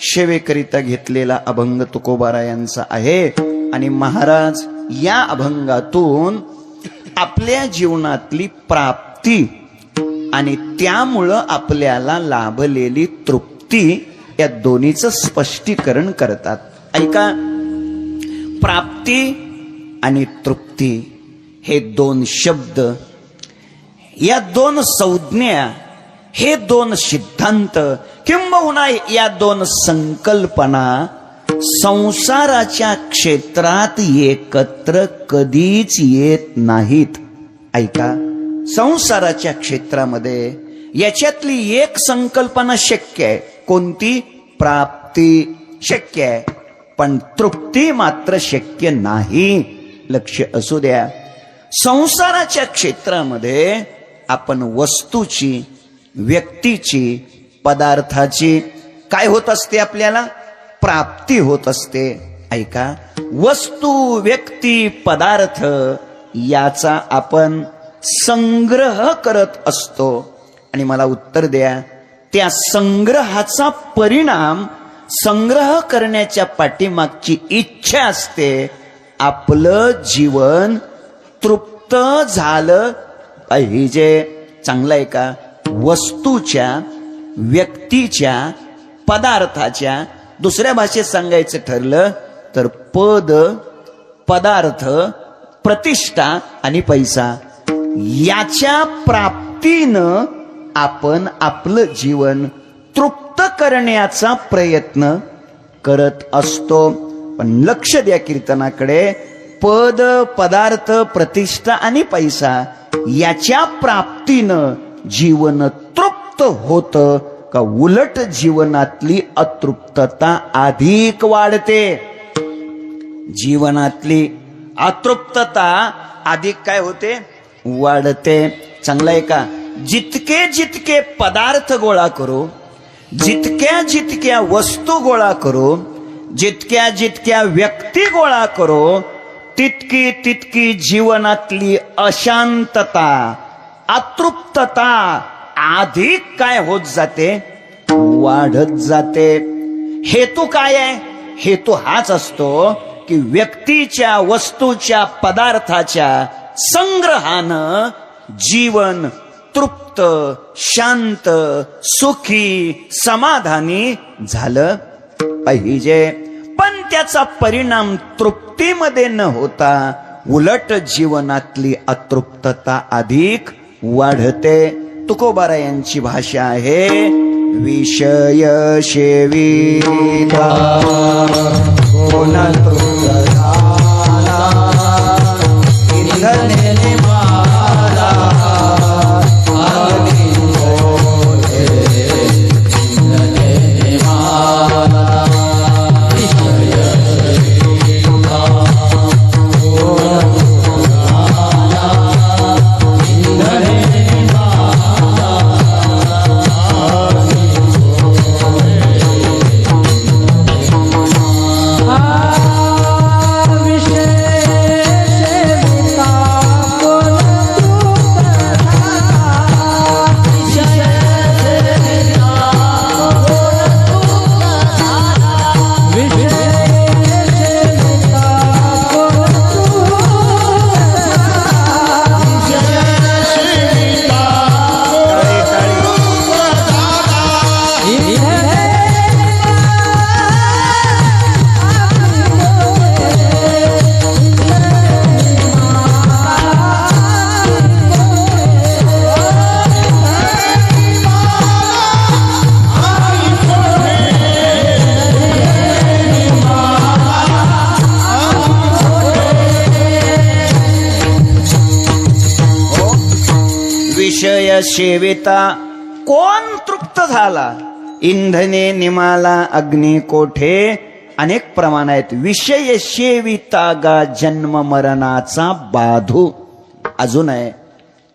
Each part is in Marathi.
सेवेकरिता घेतलेला अभंग तुकोबारायांचा आहे। आणि महाराज या अभंगातून आपल्या जीवनातली प्राप्ती आणि त्यामुळं आपल्याला लाभलेली तृप्ती या दोन्हीचं स्पष्टीकरण करतात। ऐका, प्राप्ती आणि तृप्ती हे दोन शब्द, या दोन संज्ञा, हे दोन सिद्धांत किंबहुना या दोन संकल्पना संसाराच्या क्षेत्रात एकत्र कधीच येत नाहीत। ऐका, संसाराच्या क्षेत्रामध्ये याच्यातली एक संकल्पना शक्य आहे, कोणती? प्राप्ती शक्य आहे, पण तृप्ती मात्र शक्य नाही। लक्ष असू द्या, संसाराच्या क्षेत्रामध्ये आपण वस्तूची, व्यक्तीची, पदार्थाची काय होत असते? आपल्याला प्राप्ती होत असते। ऐका, वस्तू, व्यक्ती, पदार्थ याचा आपण संग्रह करत असतो। आणि मला उत्तर द्या, त्या संग्रहाचा परिणाम, संग्रह करण्याच्या पाठीमागची इच्छा असते आपलं जीवन तृप्त झालं पाहिजे। चांगलं आहे का? वस्तूच्या, व्यक्तीच्या, पदार्थाच्या, दुसऱ्या भाषेत सांगायचं ठरलं तर पद, पदार्थ, प्रतिष्ठा आणि पैसा याच्या प्राप्तीनं आपण आपलं जीवन तृप्त करण्याचा प्रयत्न करत असतो। पण लक्ष द्या कीर्तनाकडे, पद, पदार्थ, प्रतिष्ठा आणि पैसा याच्या प्राप्तीनं जीवन तृप्त होतं का उलट जीवनातली अतृप्तता अधिक वाढते? जीवनातली अतृप्तता अधिक काय होते? वाढते। चांगलं आहे का? जितके जितके पदार्थ गोळा करू, जितक्या जितक्या वस्तू गोळा करू, जितक्या जितक्या व्यक्ती गोळा करू, तितकी तितकी जीवनातली अशांतता, अतृप्तता अधिक काय होत जाते? वाढत जाते। हेतू काय आहे? हेतू हाच असतो की व्यक्तीच्या, वस्तूच्या, पदार्थाच्या संग्रहानं जीवन तृप्त, शांत, सुखी, समाधानी झालं पाहिजे। पण त्याचा परिणाम तृप्तीमध्ये न होता उलट जीवनातली अतृप्तता अधिक वाढते। तुकोबारायांची भाषा आहे, विषय सेविता कोण तृप्त झाला, इंधने निमाला, अग्नी होते, इंधने निमाला, विषय सेविता कोण तृप्त झाला, इंधने विषय सेविता कोण तृप्त झाला, इंधने निमाला, अग्नी कोठे, अनेक प्रमाण आहेत। विषय सेविता गा जन्म मरणाचा बाधू। अजून आहे,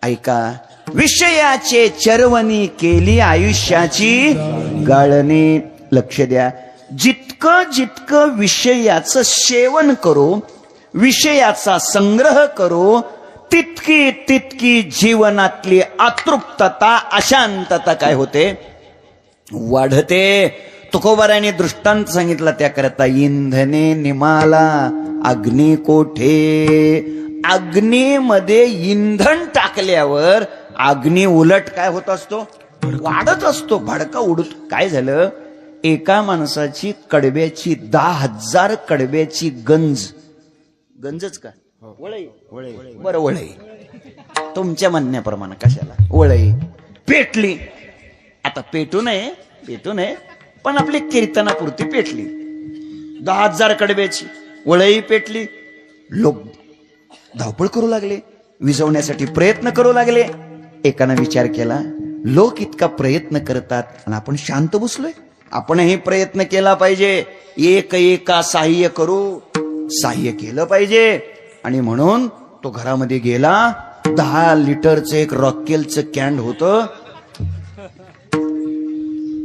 ऐका, विषयाचे चरवणी केली आयुष्याची गाळणी। लक्ष द्या, जितकं जितकं विषयाचं सेवन करू, विषयाचा संग्रह करू, तितकी तितकी जीवनातली अतृप्तता, अशांतता काय होते? वाढते। तुकोबाराने दृष्टांत सांगितला त्याकरता. इंधने निमाला अग्नी कोठे. अग्नीमध्ये इंधन टाकल्यावर अग्नी उलट काय होत असतो, वाढत असतो, भडका उडत. काय झालं, एका माणसाची कडब्याची 10,000 कडब्याची गंजच का वळई, बरं वळई तुमच्या म्हणण्याप्रमाणे कशाला वळई पेटली. आता पेटू नये पण आपली कीर्तनापुरती पेटली. 10,000 कडब्याची वळई पेटली. लोक धावपळ करू लागले, विझवण्यासाठी प्रयत्न करू लागले. एकानं विचार केला, लोक इतका प्रयत्न करतात आणि आपण शांत बसलोय, आपणही प्रयत्न केला पाहिजे, एका सहाय्य करू. सहाय्य केलं पाहिजे. आणि म्हणून तो घरामध्ये गेला. 10 लिटरचं एक रॉकेलचं कॅन होतं,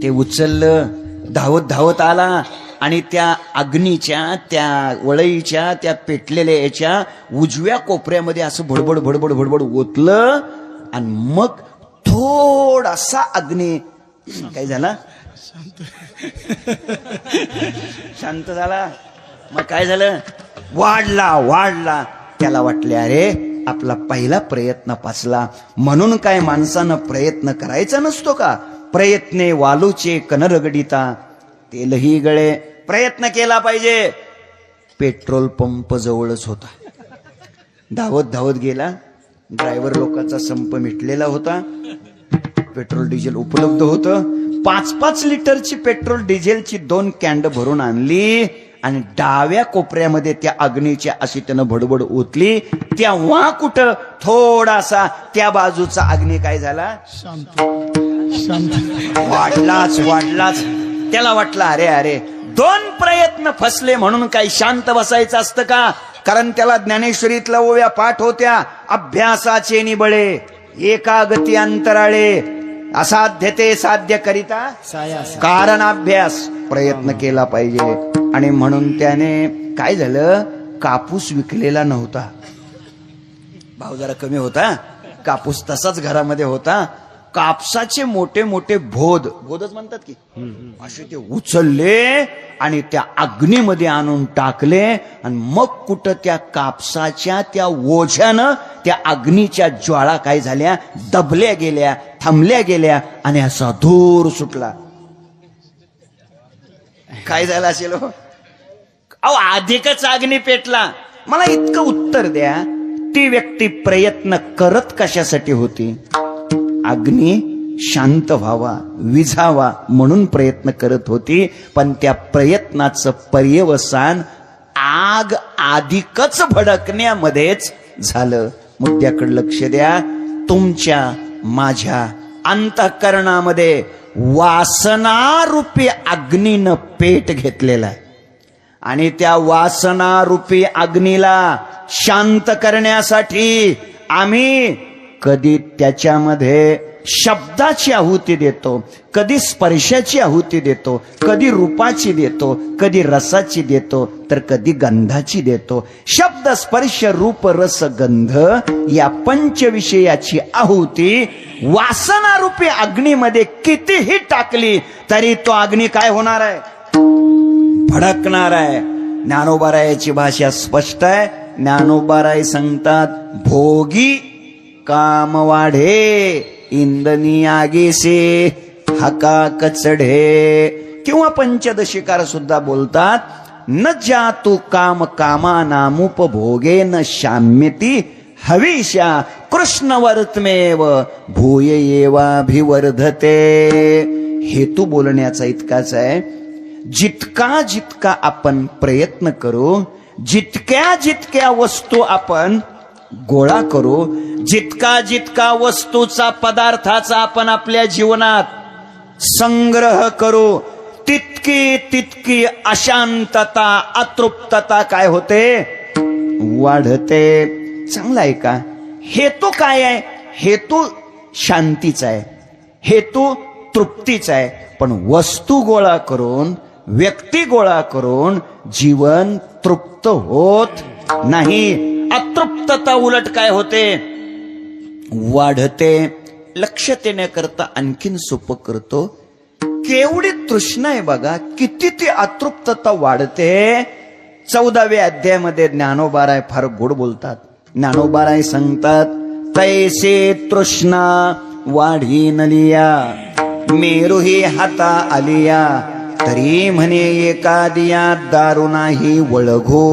ते उचललं, धावत आला आणि त्या अग्नीच्या, त्या वळईच्या, त्या पेटलेल्या याच्या उजव्या कोपऱ्यामध्ये असं भडबड ओतलं. आणि मग थोडासा अग्नी काय झाला, शांत झाला. मग काय झालं, वाढला. त्याला वाटले, अरे आपला पहिला प्रयत्न पाचला. म्हणून काय माणसानं प्रयत्न करायचा नसतो का. प्रयत्ने वालूचे कनरगडिता तेलही गळे. प्रयत्न केला पाहिजे. पेट्रोल पंप जवळच होता. धावत गेला. ड्रायव्हर लोकांचा संप मिटलेला होता. पेट्रोल डिझेल उपलब्ध होतं. 5-5 लिटरची पेट्रोल डिझेलची 2 कॅन्ड भरून आणली आणि डाव्या कोपऱ्यामध्ये त्या अग्नीच्या अशी त्यानं भडबड ओतली. तेव्हा कुठं थोडासा त्या बाजूचा अग्नी काय झाला, शांत वाढलाच. त्याला वाटलं, अरे 2 प्रयत्न फसले म्हणून काही शांत बसायचं असतं का. कारण त्याला ज्ञानेश्वरीतल्या ओव्या पाठ होत्या, अभ्यासाचे निबळे एकागती अंतराळे, असाध्य ते साध्य करिता कारण अभ्यास. प्रयत्न केला पाहिजे. आणि म्हणून त्याने काय झालं, कापूस विकलेला नव्हता, भाव जरा कमी होता, कापूस तसाच घरामध्ये होता. कापसाचे मोठे भोदच म्हणतात की असे ते उचलले आणि त्या अग्नीमध्ये आणून टाकले. आणि मग कुठं त्या कापसाच्या त्या ओझ्यानं त्या अग्नीच्या ज्वाळा काय झाल्या, दबल्या गेल्या, थांबल्या गेल्या आणि असा धूर सुटला. काय झालं असेल, अहो अधिकच अग्नी पेटला. मला इतकं उत्तर द्या, ती व्यक्ती प्रयत्न करत कशासाठी होती. अग्नी शांत व्हावा, विझावा म्हणून प्रयत्न करत होती. पण त्या प्रयत्नाचं पर्यवसान आग अधिकच भडकण्यामध्येच झालं. मुद्द्याकडे लक्ष द्या. तुमच्या माझ्या अंतःकरणामध्ये वासनारूपी अग्नीनं पेट घेतलेला आहे. आणि त्या वासनारूपी अग्नीला शांत करण्यासाठी आम्ही कधी त्याच्यामध्ये शब्दाची आहुती देतो, कधी स्पर्शाची आहुती देतो, कधी रूपाची देतो, कधी रसाची देतो, तर कधी गंधाची देतो. शब्द स्पर्श रूप रस गंध या पंचविषयाची आहुती वासनारूपी अग्नीमध्ये कितीही टाकली तरी तो अग्नी काय होणार आहे, भडकणार आहे. ज्ञानोबारायाची भाषा स्पष्ट आहे. ज्ञानोबाराय सांगतात, भोगी काम वाढे इंदनी आगेसे हका कचढे. किंवा पंचदशिकार सुद्धा बोलतात, न जातु काम कामा नामुपभोगे न शाम्यती हविषा कृष्णवर्तमेव भूय येवाभिवर्धते. हेतू बोलण्याचा इतकाच आहे, जितका आपण प्रयत्न करू, जितक्या वस्तू आपण गोळा करू, जितका वस्तूचा पदार्थाचा आपण आपल्या जीवनात संग्रह करू, तितकी अशांतता, अतृप्तता काय होते, वाढते. चांगला आहे का. हेतू काय आहे, हेतू शांतीचा आहे, हेतू तृप्तीचा आहे. पण वस्तू गोळा करून, व्यक्ती गोळा करून जीवन तृप्त होत नाही. अतृप्तता उलट काय होते, वाढते. लक्ष देण्याकरता आणखीन सोपं करतो. केवढी तृष्णा आहे बघा, किती ती अतृप्तता वाढते. 14व्या अध्यायामध्ये ज्ञानोबाराय फार गोड बोलतात. ज्ञानोबाराय सांगतात, तैसे तृष्णा वाढी नलिया, मेरुही हाता आलिया, तरी म्हणे एकादिया दारू नाही वळघो.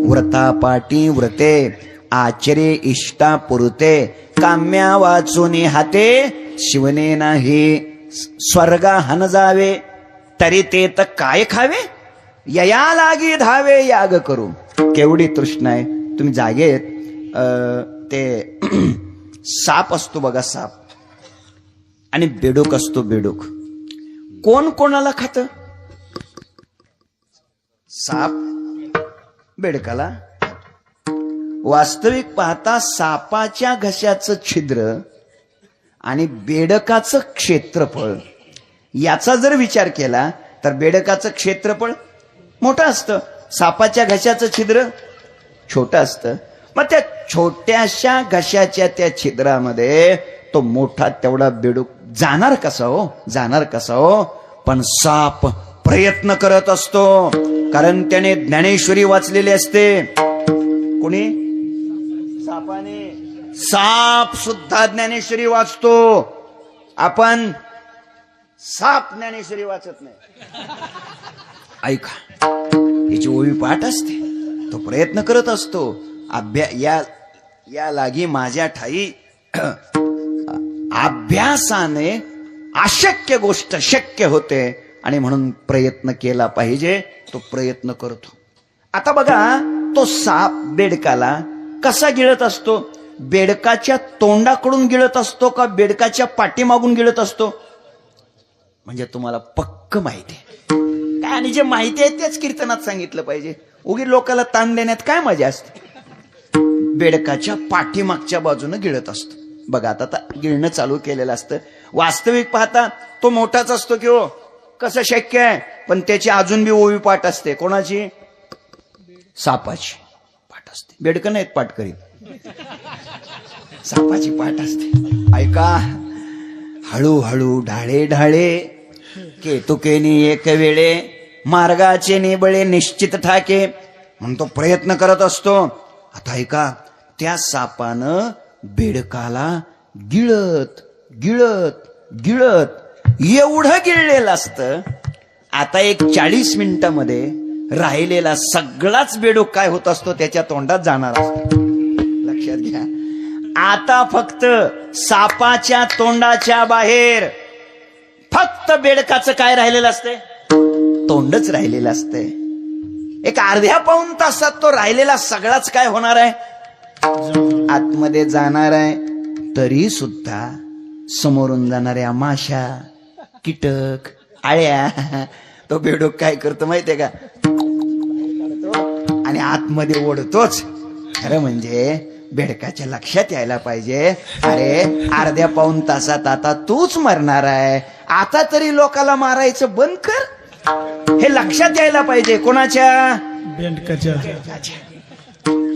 व्रतापाटी व्रते आचरे इष्टा पुरते, काम्या वाचून हाते शिवने नाही स्वर्गा हन जावे. तरी ते तर काय खावे, यया लागी धावे याग करू. केवढी तृष्णा आहे. तुम्ही जागेत ते साप असतो बघा, साप आणि बेडूक असतो, बेडूक. कोण कोणाला खात? साप बेडकाला. वास्तविक पाहता सापाच्या घशाचं छिद्र आणि बेडकाचं क्षेत्रफळ याचा जर विचार केला तर बेडकाचं क्षेत्रफळ मोठं असतं, सापाच्या घशाचं छिद्र छोटं असतं. मग त्या छोट्याशा घशाच्या त्या छिद्रामध्ये तो मोठा तेवढा बेडूक जाणार कसा हो, जाणार कसा हो? पण साप प्रयत्न करत असतो, कारण त्याने ज्ञानेश्वरी वाचलेली असते. कोणी? सापाने. साप सुद्धा ज्ञानेश्वरी वाचतो. आपण साप ज्ञानेश्वरी वाचत नाही. ऐका, याची ओवी पाठ असते. तो प्रयत्न करत असतो. या लागी माझ्या ठाई अभ्यासाने अशक्य गोष्ट शक्य होते, आणि म्हणून प्रयत्न केला पाहिजे. तो प्रयत्न करतो. आता बघा, तो साप बेडकाला कसा गिळत असतो? बेडकाच्या तोंडाकडून गिळत असतो का बेडकाच्या पाठीमागून गिळत असतो? म्हणजे तुम्हाला पक्क माहिती आहे काय, आणि जे माहिती आहे तेच कीर्तनात सांगितलं पाहिजे. उगी लोकाला ताण देण्यात काय मजा असते? बेडकाच्या पाठीमागच्या बाजूने गिळत असतो. बघा, आता गिळणं चालू केलेलं असतं. वास्तविक पाहता तो मोठाच असतो की हो, कसं शक्य आहे? पण त्याची अजून बी ओवी पाठ असते. कोणाची? सापाची पाठ असते. बेडकं नाहीत पाठ करीत, सापाची पाठ असते. ऐका, हळूहळू ढाळे ढाळे केतुकेनी एक वेळे, मार्गाचे निबळे निश्चित ठाके, म्हणून तो प्रयत्न करत असतो. आता ऐका, त्या सापानं बेडकाला गिळत गिळत गिळत एवढं गिळलेलं असतं. आता एक 40 मिनिटामध्ये राहिलेला सगळाच बेडूक काय होत असतो? त्याच्या तोंडात जाणार असतो. लक्षात घ्या, आता फक्त सापाच्या तोंडाच्या बाहेर फक्त बेडकाचं काय राहिलेलं असतंय? तोंडच राहिलेलं असतंय. एक अर्ध्या पाऊण तासात तो राहिलेला सगळाच काय होणार आहे? आतमध्ये जाणार आहे. तरी सुद्धा समोरून जाणाऱ्या माशा, कीटक, आळ्या, तो बेडूक काय करतो माहितीये का? आणि आतमध्ये ओढतोच. खरं म्हणजे बेडकाच्या लक्षात यायला पाहिजे, अरे अर्ध्या पाऊण तासात आता तूच मरणार आहे, आता तरी लोकाला मारायचं बंद कर. हे लक्षात यायला पाहिजे. कोणाच्या? बेडकाच्या.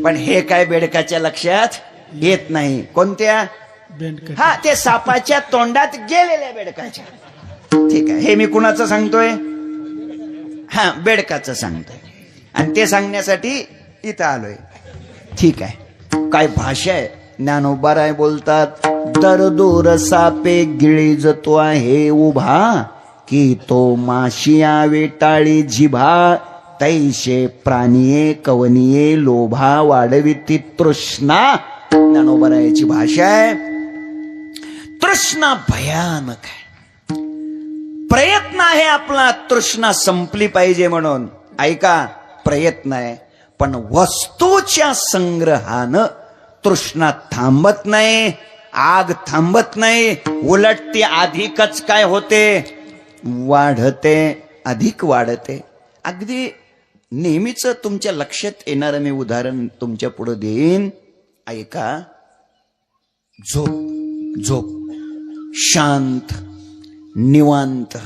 पण हे काय बेडकाच्या लक्षात येत नाही. कोणत्या? बेडकाच्या. हा, ते सापाच्या तोंडात गेलेल्या बेडकाच्या. ठीक आहे, हे मी कुणाचं सांगतोय? हा, बेडकाचं सांगतोय. आणि ते सांगण्यासाठी इथं आलोय. ठीक आहे, काय भाषा आहे. ज्ञानोबाराय बोलतात, दरदूर सापे गिळी जतो आहे उभा, की तो माशिया वेटाळी जिभा, तैशे प्राणिये कवनिये लोभा वाढविती तृष्णा. ज्ञानोबारायाची भाषा आहे. तृष्णा भयानक आहे. प्रयत्न आहे आपला तृष्णा संपली पाहिजे म्हणून. ऐका, प्रयत्न आहे, पण वस्तूच्या संग्रहानं तृष्णा थांबत नाही, आग थांबत नाही. उलट ती अधिकच काय होते? वाढते, अधिक वाढते. अगदी नेहमीच तुमच्या लक्षात येणारं मी उदाहरण तुमच्या पुढे देईन. ऐका, झोप झोप शांत निवांत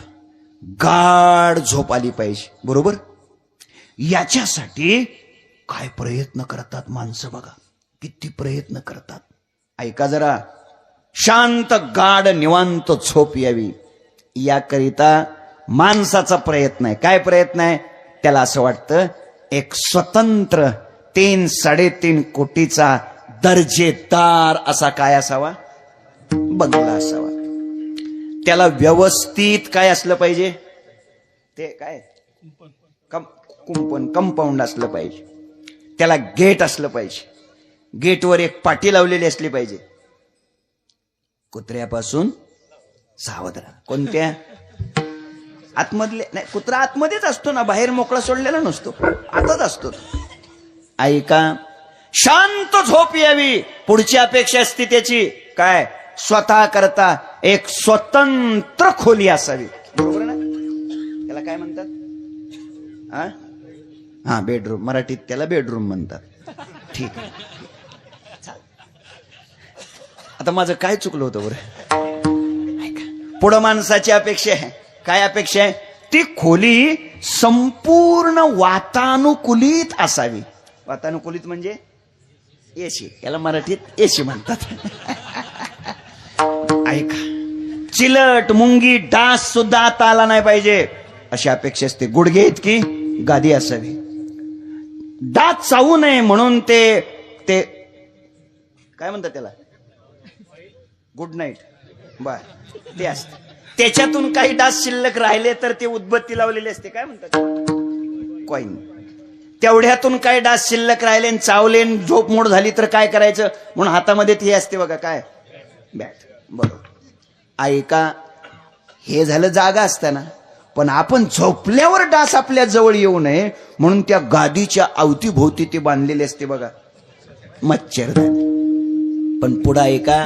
गाढ झोप आली पाहिजे, बरोबर? याच्यासाठी काय प्रयत्न करतात माणसं बघा, किती प्रयत्न करतात. ऐका जरा, शांत गाढ निवांत झोप यावी. याकरिता माणसाचा प्रयत्न आहे. काय प्रयत्न आहे? त्याला असं वाटतं एक स्वतंत्र 3-3.5 कोटीचा दर्जेदार असा काय असावा? बंगला असावा. त्याला व्यवस्थित काय असलं पाहिजे? ते काय कंपाऊंड असलं पाहिजे. त्याला गेट असलं पाहिजे. गेटवर एक पाटी लावलेली असली पाहिजे. कुत्र्यापासून सावध राहा. कोणत्या? आतमधले नाही, कुत्रा आतमध्येच असतो ना, बाहेर मोकळा सोडलेला नसतो, आतच असतो. ऐका, शांत झोप यावी पुढची अपेक्षा असते त्याची काय? स्वतः करता एक स्वतंत्र खोली असावी. बरोबर ना? त्याला काय म्हणतात? हा बेडरूम. मराठीत त्याला बेडरूम म्हणतात. ठीक आहे. आता माझं काय चुकलं होतं बरं? पुढं माणसाची अपेक्षा आहे. काय अपेक्षा आहे? ती खोली संपूर्ण वातानुकूलित असावी. वातानुकूलित म्हणजे एसी. याला मराठीत एसी म्हणतात. ऐका, चिलट मुंगी डास सुद्धा आता आला नाही पाहिजे अशी अपेक्षा असते. गुडघे इतकी गादी असावी. डास चावू नये म्हणून ते काय म्हणतात त्याला? Good night. बर, ते असते. त्याच्यातून काही डास शिल्लक राहिले तर ते उदबत्ती लावलेली असते. काय म्हणतात? कॉईन. तेवढ्यातून काही डास शिल्लक राहिले, चावले, झोप मोड झाली तर काय करायचं? म्हणून हातामध्ये ती असते बघा, काय? बॅट. बरोबर. ऐका, हे झालं जागा असताना. पण आपण झोपल्यावर डास आपल्या जवळ येऊ नये म्हणून त्या गादीच्या अवतीभोवती ते बांधलेले असते बघा, मच्छरदाणी. पण पुढं ऐका,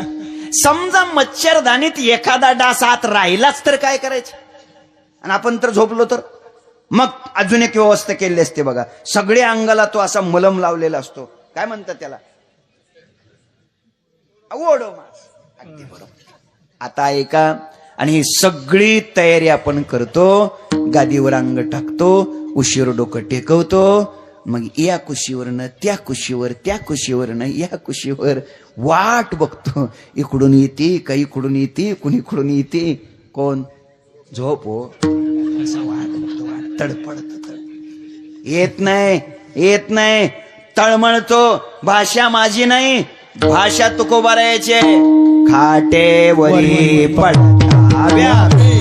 समजा मच्छरदाणीत एखादा डास आत राहिलाच तर काय करायचं? आणि आपण तर झोपलो तर? मग अजून एक व्यवस्था केलेली असते बघा, सगळ्या अंगाला तो असा मलम लावलेला असतो. काय म्हणतात त्याला? ओडोमास. अगदी बरोबर. आता ऐका, आणि ही सगळी तयारी आपण करतो. गादीवर अंग टाकतो, उशीर डोकं टेकवतो. मग या कुशीवरनं त्या कुशीवर, त्या कुशीवरनं या कुशीवर वाट बघतो. इकडून येते का इकडून येते, कुणीकडून येते? कोण? झोप हो. असा वाट बघतो, वाट तडपडतो. येत नाही, येत नाही, तळमळतो. भाषा माझी नाही, भाषा तुकोबारायची. खाटेवरी पडता व्यापी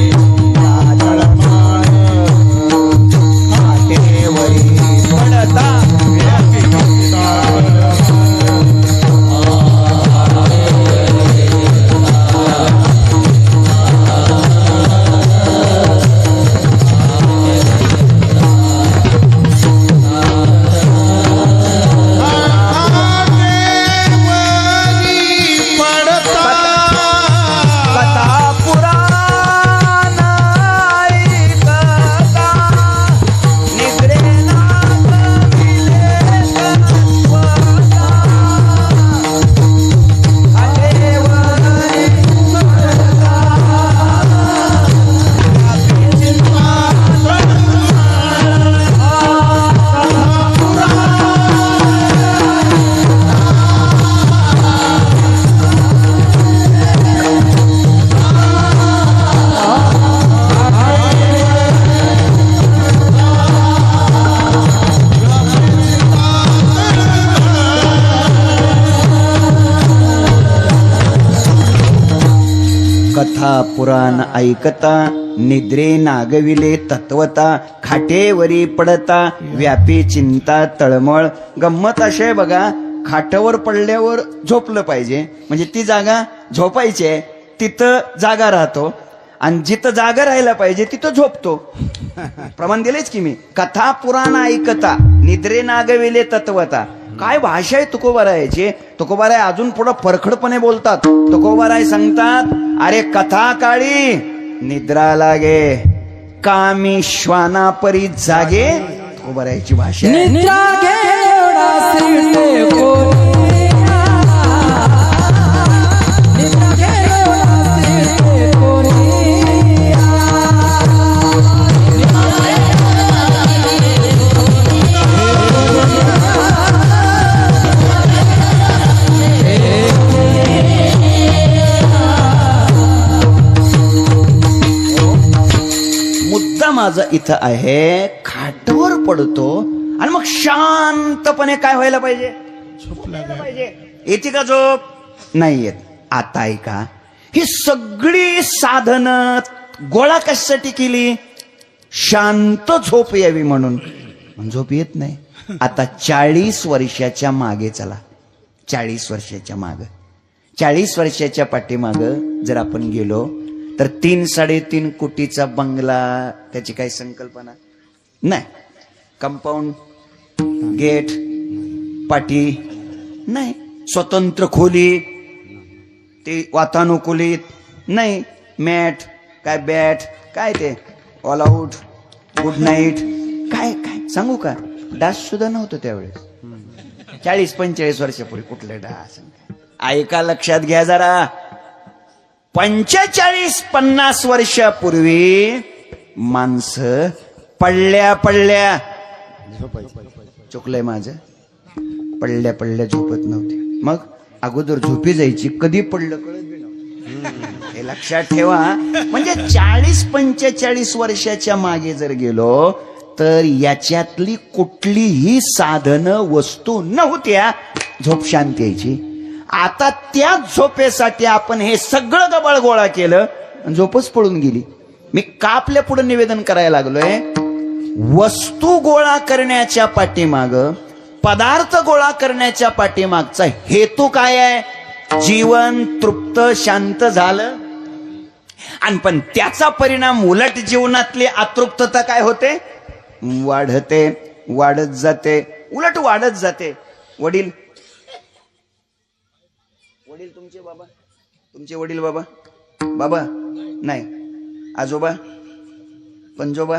पुराण ऐकता, निद्रे नागविले तत्वता, खाटेवरी पडता व्यापी चिंता तळमळ. गंमत अशी आहे बघा, खाटावर पडल्यावर झोपलं पाहिजे, म्हणजे ती जागा झोपायची आहे तिथं जागा राहतो, आणि जिथं जागा राहायला पाहिजे तिथं झोपतो. प्रमाण दिलेच की मी. कथा पुराण ऐकता, निद्रे नागविले तत्वता. काय भाषा आहे तुकोबारायची. तुकोबाराय अजून पुढं परखडपणे बोलतात. तुकोबाराय सांगतात, अरे कथा काळी निद्रा लागे, कामी श्वाना परी जागे. तुकोबारायची भाषा आहे. माझा इथं आहे, खाटावर पडतो आणि मग शांतपणे काय व्हायला पाहिजे? झोपला पाहिजे. येते का झोप? नाही येत. आता ऐका, ही सगळी साधनं गोळा कशासाठी केली? शांत झोप यावी म्हणून. झोप येत नाही. आता 40 वर्षाच्या मागे चला. 40 वर्षाच्या माग, 40 वर्षाच्या पाठीमाग जर आपण गेलो तर 3-3.5 कोटीचा बंगला, त्याची काही संकल्पना नाही. कंपाऊंड, गेट, पाटी नाही. स्वतंत्र खोली, ते वातानुकूलित नाही. मॅट, काय बॅट, काय ते ऑल आउट, गुड नाईट, काय काय सांगू का? डास सुद्धा नव्हतं त्यावेळेस. 40-45 वर्षापूर्वी कुठले डास? ऐका, लक्षात घ्या जरा. 45-50 वर्षापूर्वी माणसं पडल्या चुकलंय माझं, पडल्या झोपत नव्हते. मग अगोदर झोपी जायची, कधी पडलं कळत बी नव्हतं. हे लक्षात ठेवा. म्हणजे 40-45 वर्षाच्या मागे जर गेलो तर याच्यातली कुठलीही साधनं, वस्तू नव्हत्या. झोप शांत यायची. आता त्या झोपेसाठी आपण हे सगळं गबाळ गोळा केलं आणि झोपच पडून गेली. मी का आपल्या पुढे निवेदन करायला लागलोय? वस्तू गोळा करण्याच्या पाठीमाग, पदार्थ गोळा करण्याच्या पाठीमागचा हेतू काय आहे? जीवन तृप्त शांत झालं, आणि पण त्याचा परिणाम उलट जीवनातली अतृप्तता काय होते? वाढते, वाढत जाते, उलट वाढत जाते. वडील तुमचे बाबा, तुमचे वडील बाबा, बाबा नाही, आजोबा, पंजोबा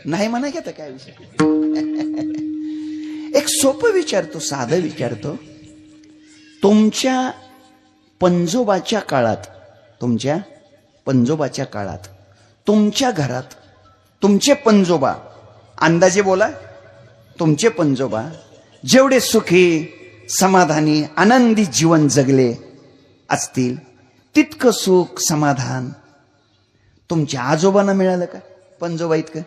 नाही म्हणा की. आता काय विषय? एक सोपं विचारतो, साधं विचारतो. तुमच्या पंजोबाच्या काळात, तुमच्या पंजोबाच्या काळात, तुमच्या घरात तुमचे पंजोबा, अंदाजे बोला, तुमचे पंजोबा जेवढे सुखी, समाधानी, आनंदी जीवन जगले असतील, तितकं सुख, समाधान तुमच्या आजोबांना मिळालं का? पंजोबा इतकं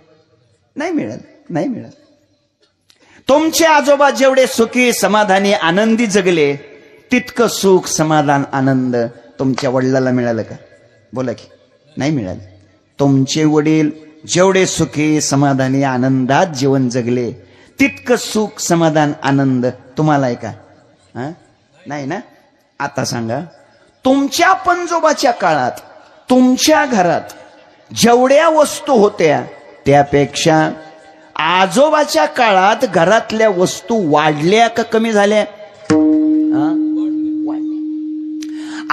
नाही मिळालं, नाही मिळालं. तुमचे आजोबा जेवढे सुखी, समाधानी, आनंदी जगले, तितकं सुख, समाधान, आनंद तुमच्या वडिलाला मिळालं का? बोला की. नाही मिळालं. तुमचे वडील जेवढे सुखी, समाधानी, आनंदात जीवन जगले, तितकं सुख, समाधान, आनंद तुम्हाला आहे का? नाही ना. आता सांगा, तुमच्या पंजोबाच्या काळात तुमच्या घरात जेवढ्या वस्तू होत्या त्यापेक्षा आजोबाच्या काळात घरातल्या वस्तू वाढल्या का कमी झाल्या?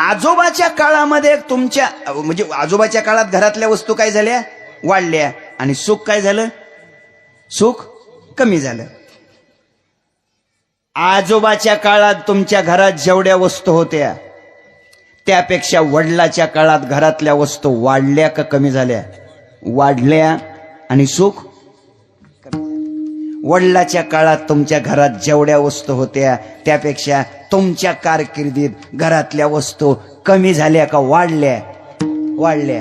आजोबाच्या काळामध्ये तुमच्या, म्हणजे आजोबाच्या काळात घरातल्या वस्तू काय झाल्या? वाढल्या. आणि सुख काय झालं? सुख कमी झालं. आजोबाच्या काळात तुमच्या घरात जेवढ्या वस्तू होत्या त्यापेक्षा वडिलाच्या काळात घरातल्या वस्तू वाढल्या का कमी झाल्या? वाढल्या. आणि सुख कमी. वडिलाच्या काळात तुमच्या घरात जेवढ्या वस्तू होत्या त्यापेक्षा तुमच्या कारकिर्दीत घरातल्या वस्तू कमी झाल्या का वाढल्या? वाढल्या.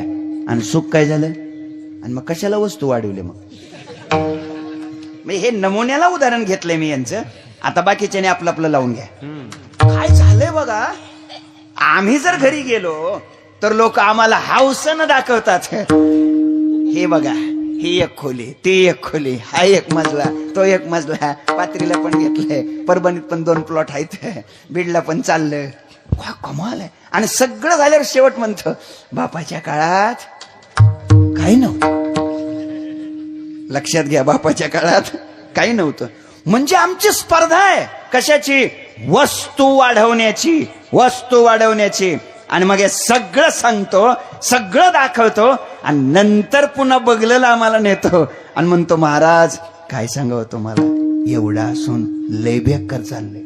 आणि सुख काय झालं? आणि मग कशाला वस्तू वाढवले? मग हे नमुन्याला उदाहरण घेतलंय मी यांचं. आता बाकीच्याने आपलं आपलं लावून घ्या. काय झालंय बघा, आम्ही जर घरी गेलो तर लोक आम्हाला हौसनं दाखवतात. हे बघा, ही एक खोली, ती एक खोली, हा एक मजला, तो एक मजला, पात्रीला पण घेतलंय, परभणीत पण 2 प्लॉट आहेत, बीडला पण चाललं. कमाल आहे. आणि सगळं झाल्यावर शेवट म्हणतो, बापाच्या काळात काही नव्हतं. लक्षात घ्या, बापाच्या काळात काही नव्हतं. म्हणजे आमची स्पर्धा आहे कशाची? वस्तू वाढवण्याची, वस्तू वाढवण्याची. आणि मग हे सगळं सांगतो, सगळं दाखवतो, आणि नंतर पुन्हा बघलेलं आम्हाला नेतो आणि म्हणतो, महाराज काय सांगावं तुम्हाला, एवढा असून लय बेकार चाललंय.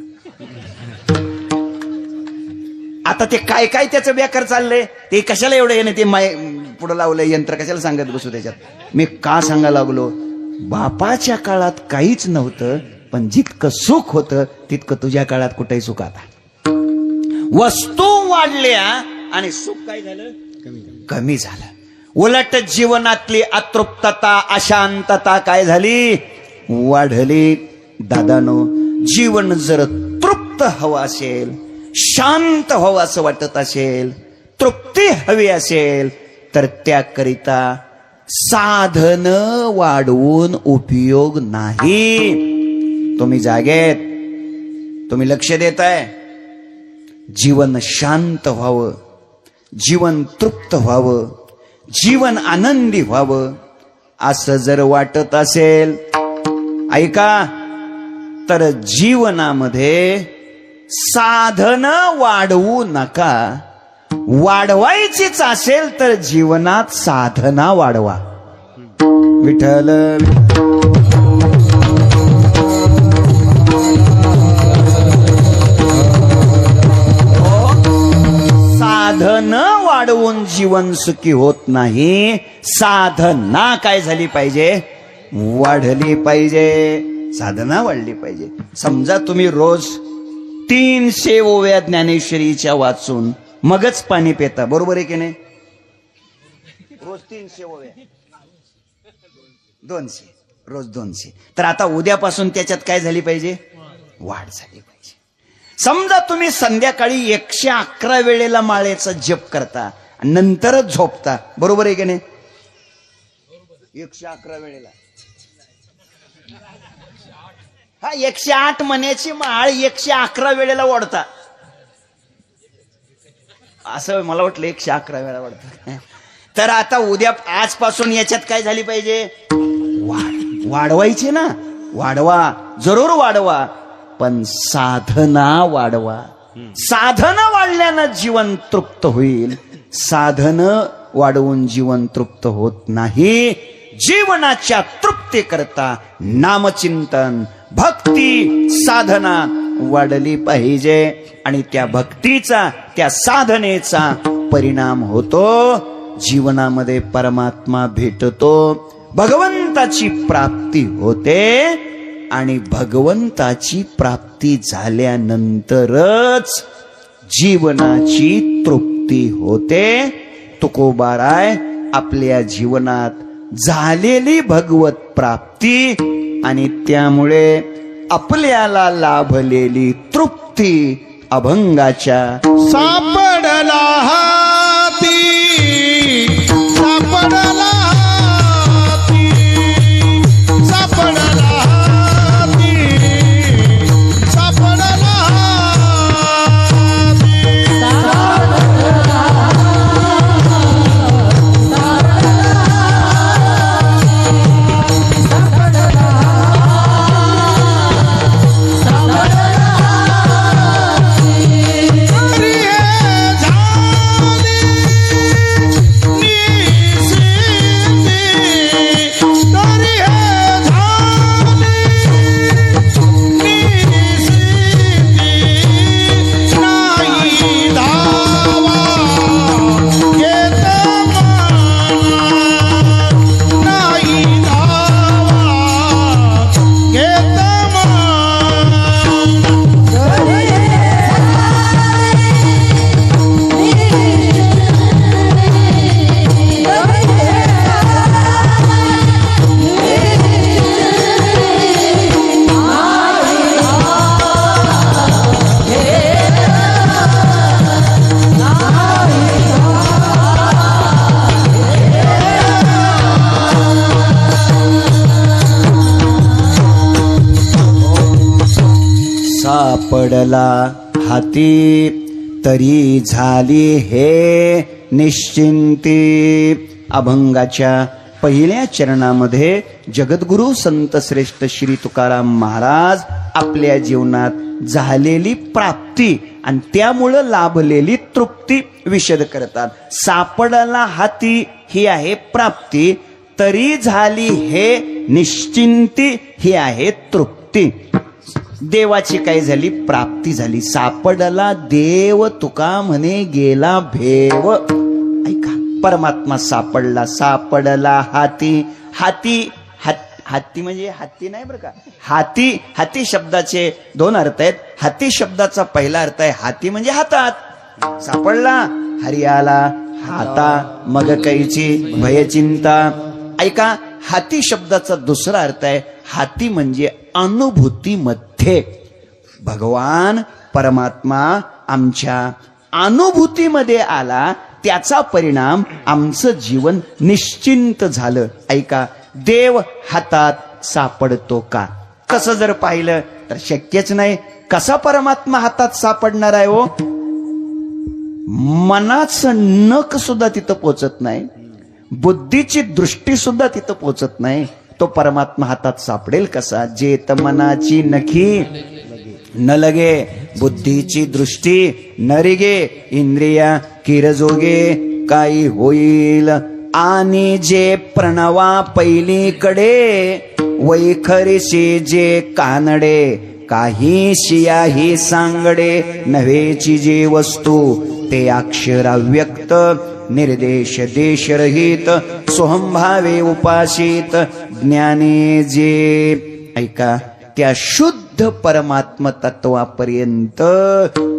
आता ते काय काय त्याचं बेकार चाललंय, ते कशाला एवढं येणे, ते पुढं लावलंय यंत्र, कशाला सांगत बसू त्याच्यात. मी का सांगायला लागलो? बापाच्या काळात काहीच नव्हतं, पण जितकं सुख होतं तितकं तुझ्या काळात कुठेही सुख. आता वस्तू वाढल्या आणि सुख काय झालं? कमी झालं. उलट जीवनातली अतृप्तता, अशांतता काय झाली? वाढली. दादानो, जीवन जर तृप्त हवं असेल, शांत हवं असं वाटत असेल, तृप्ती हवी असेल, तर त्याकरिता साधन वाढवून उपयोग नाही. तुम्ही जागेत, तुम्ही लक्ष देताय. जीवन शांत व्हावं, जीवन तृप्त व्हावं, जीवन आनंदी व्हावं असं जर वाटत असेल, ऐका, तर जीवनामध्ये साधन वाढवू नका. वाढवायचीच असेल तर जीवनात साधना वाढवा. विठ्ठल साधन वाढवून जीवन सुखी होत नाही. साधना काय झाली पाहिजे? वाढली पाहिजे. साधना वाढली पाहिजे. समजा तुम्ही रोज 300 ओव्या ज्ञानेश्वरीच्या वाचून मगच पाणी पिता, बरोबर आहे की नाही? रोज 300 ओव्या, 200, रोज 200. तर आता उद्यापासून त्याच्यात काय झाली पाहिजे? वाढ झाली पाहिजे. समजा तुम्ही संध्याकाळी 111 वेळेला माळेचा जप करता, नंतरच झोपता, बरोबर आहे की नाही? 111 वेळेला. हा 108 म्हण्याची माळ 111 वेळेला ओढता. असं मला वाटलं 111 वेळा वाढतं. तर आता उद्या, आजपासून याच्यात काय झाली पाहिजे? वाढवायची ना. वाढवा, जरूर वाढवा, पण साधना वाढवा. साधना वाढल्यानं जीवन तृप्त होईल. साधन वाढवून जीवन तृप्त होत नाही. जीवनाच्या तृप्ती करता नामचिंतन, भक्ती, साधना वाढली पाहिजे. आणि त्या भक्तीचा, त्या साधनेचा परिणाम होतो. जीवनामध्ये परमात्मा भेटतो, भगवंताची प्राप्ती होते. आणि भगवंताची प्राप्ती झाल्यानंतरच जीवनाची तृप्ती होते. तुकोबाराय आपल्या जीवनात झालेली भगवत प्राप्ती आणि त्यामुळे आपल्याला लाभलेली तृप्ती अभंगाच्या सापडला हाती, सापडला हाती, सापडला हाती, सापडला सापडला हाती, तरी झाली हे निश्चिंती. अभंगाच्या पहिल्या चरणामध्ये जगद्गुरु संत श्रेष्ठ श्री तुकाराम महाराज आपल्या जीवनात झालेली प्राप्ती आणि त्यामुळं लाभलेली तृप्ती विशद करतात. सापडला हाती ही आहे प्राप्ती, तरी झाली हे निश्चिंती ही आहे तृप्ती. देवाची काय झाली? प्राप्ती झाली. सापडला देव तुका म्हणे गेला भेव. ऐका, परमात्मा सापडला. सापडला हाती. हाती हाती म्हणजे हत्ती नाही बरं का. हाती, हाती शब्दाचे 2 अर्थ आहेत. हाती शब्दाचा पहिला अर्थ आहे हाती म्हणजे हातात. सापडला, हरियाला, हाता मग कैची भयचिंता. ऐका, हाती शब्दाचा दुसरा अर्थ आहे, हाती म्हणजे अनुभूतीमध्ये. भगवान परमात्मा आमच्या अनुभूतीमध्ये आला, त्याचा परिणाम आमचं जीवन निश्चिंत झालं. ऐका, देव हातात सापडतो का? कसं जर पाहिलं तर शक्यच नाही. कसा परमात्मा हातात सापडणार आहे हो? मनाचं नख सुद्धा तिथं पोचत नाही, बुद्धीची दृष्टी सुद्धा तिथं पोचत नाही. तो परमात्मा हातात सापडेल कसा? जेत मनाची नखी न लगे, बुद्धीची दृष्टी न रिगे, इंद्रिया किरजोगे काही होईल. आणि जे प्रणवा पैलीकडे, वैखरीशी जे कानडे, काही शियाही सांगडे. नव्हेची जे वस्तू ते अक्षर अव्यक्त, निर्देश देश रहित, सोहंभावे उपासित. ज्ञाने जे, ऐका, त्या शुद्ध परमात्म तत्वापर्यंत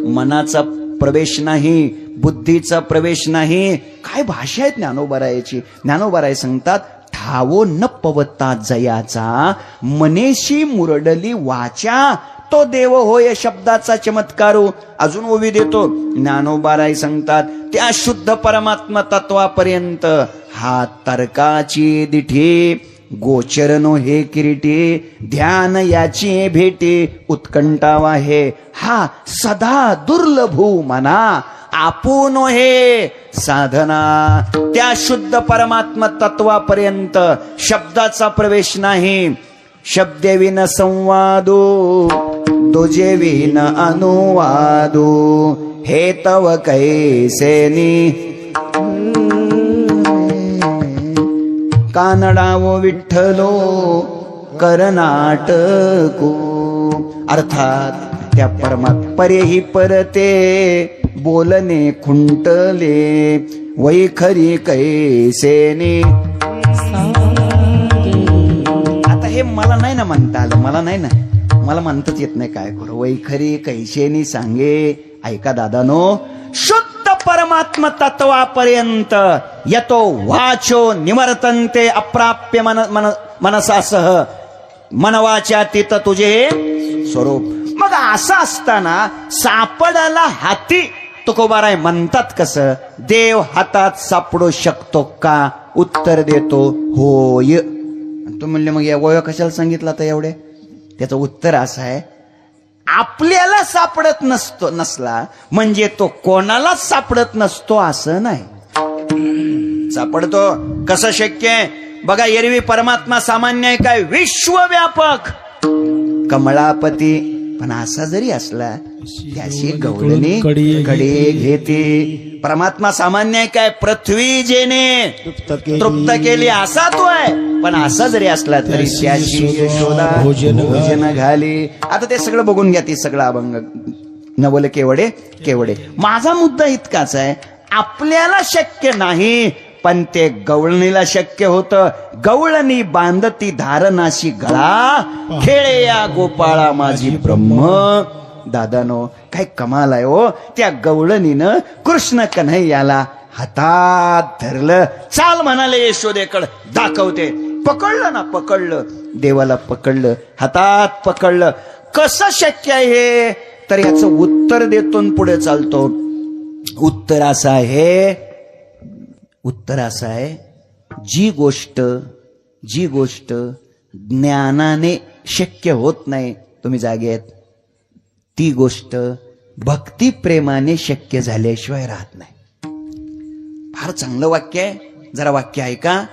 मनाचा प्रवेश नाही, बुद्धीचा प्रवेश नाही. काय भाषा आहे ज्ञानोबारायाची. ज्ञानोबाराय सांगतात, ठावो न पवता जयाचा, मनेशी मुरडली वाचा. तो देव होय शब्दाचा चमत्कारू. अजून ओवी देतो, ज्ञानोबाराय सांगतात, त्या शुद्ध परमात्मा तत्वापर्यंत हा तर्काची दिठी, गोचर नो हे किरीटी. ध्यान याची भेटी, उत्कंठावा हे. हा सदा दुर्लभू मना, आपुन हे साधना. त्या शुद्ध परमात्मा तत्वापर्यंत शब्दाचा प्रवेश नाही. शब्देविन संवादो, दुजेविन अनुवादो. हे तव कैसेनी कानडावो विठ्ठलो करनाटको. अर्थात त्या परमात्परेही परते, बोलणे खुंटले, वैखरी कैसेने. आता हे मला नाही ना म्हणता आलं, मला नाही ना, मला म्हणताच येत नाही, काय करू. वैखरी कैसेनी सांगे. ऐका दादानो, शुद्ध परमात्म तत्वापर्यंत यतो वाचो निवर्तन्ते अप्राप्य मनसासह. मनवाच्या तिथं तुझे स्वरूप. मग असं असताना सापडायला हाती तुकोबाराय म्हणतात कसं? देव हातात सापडू शकतो का? उत्तर देतो, होय. तू म्हणले मग या वय कशाला सांगितलं आता एवढे? त्याचं उत्तर असं आहे, आपल्याला सापडत नसला म्हणजे तो कोणालाच सापडत नसतो असं नाही. सापडतो. कसं शक्य आहे? बघा, एरवी परमात्मा सामान्य आहे काय? विश्वव्यापक कमळापती. पण असा जरी असला त्याची गवळणी कडे घेते. परमात्मा सामान्य आहे काय? पृथ्वी जेने तृप्त केली असा तो आहे. पण असा जरी असला तरी त्याची यशोदा भोजन घाली. आता ते सगळं बघून घ्या, ते सगळं अभंग नवल केवढे केवढे. माझा मुद्दा इतकाच आहे, आपल्याला शक्य नाही पण ते गवळणीला शक्य होतं. गवळणी बांधती धारणाशी गळा, खेळे या गोपाळा माझी ब्रह्म. दादानो, काय कमाल आहे हो. त्या गवळणीनं कृष्ण कन्हैयाला हातात धरलं. चाल म्हणाले यशोदेकडे, दाखवते. पकडलं ना, पकडलं. देवाला पकडलं, हातात पकडलं. कसं शक्य आहे हे? तर याचं उत्तर देतो पुढे चालतो. उत्तर असं आहे, जी गोष्ट ज्ञानाने शक्य होत नाही, तुम्ही जागे आहेत, ती गोष्ट भक्ती प्रेमाने शक्य झाल्याशिवाय राहत नाही. फार चांगलं वाक्य आहे, जरा वाक्य ऐका.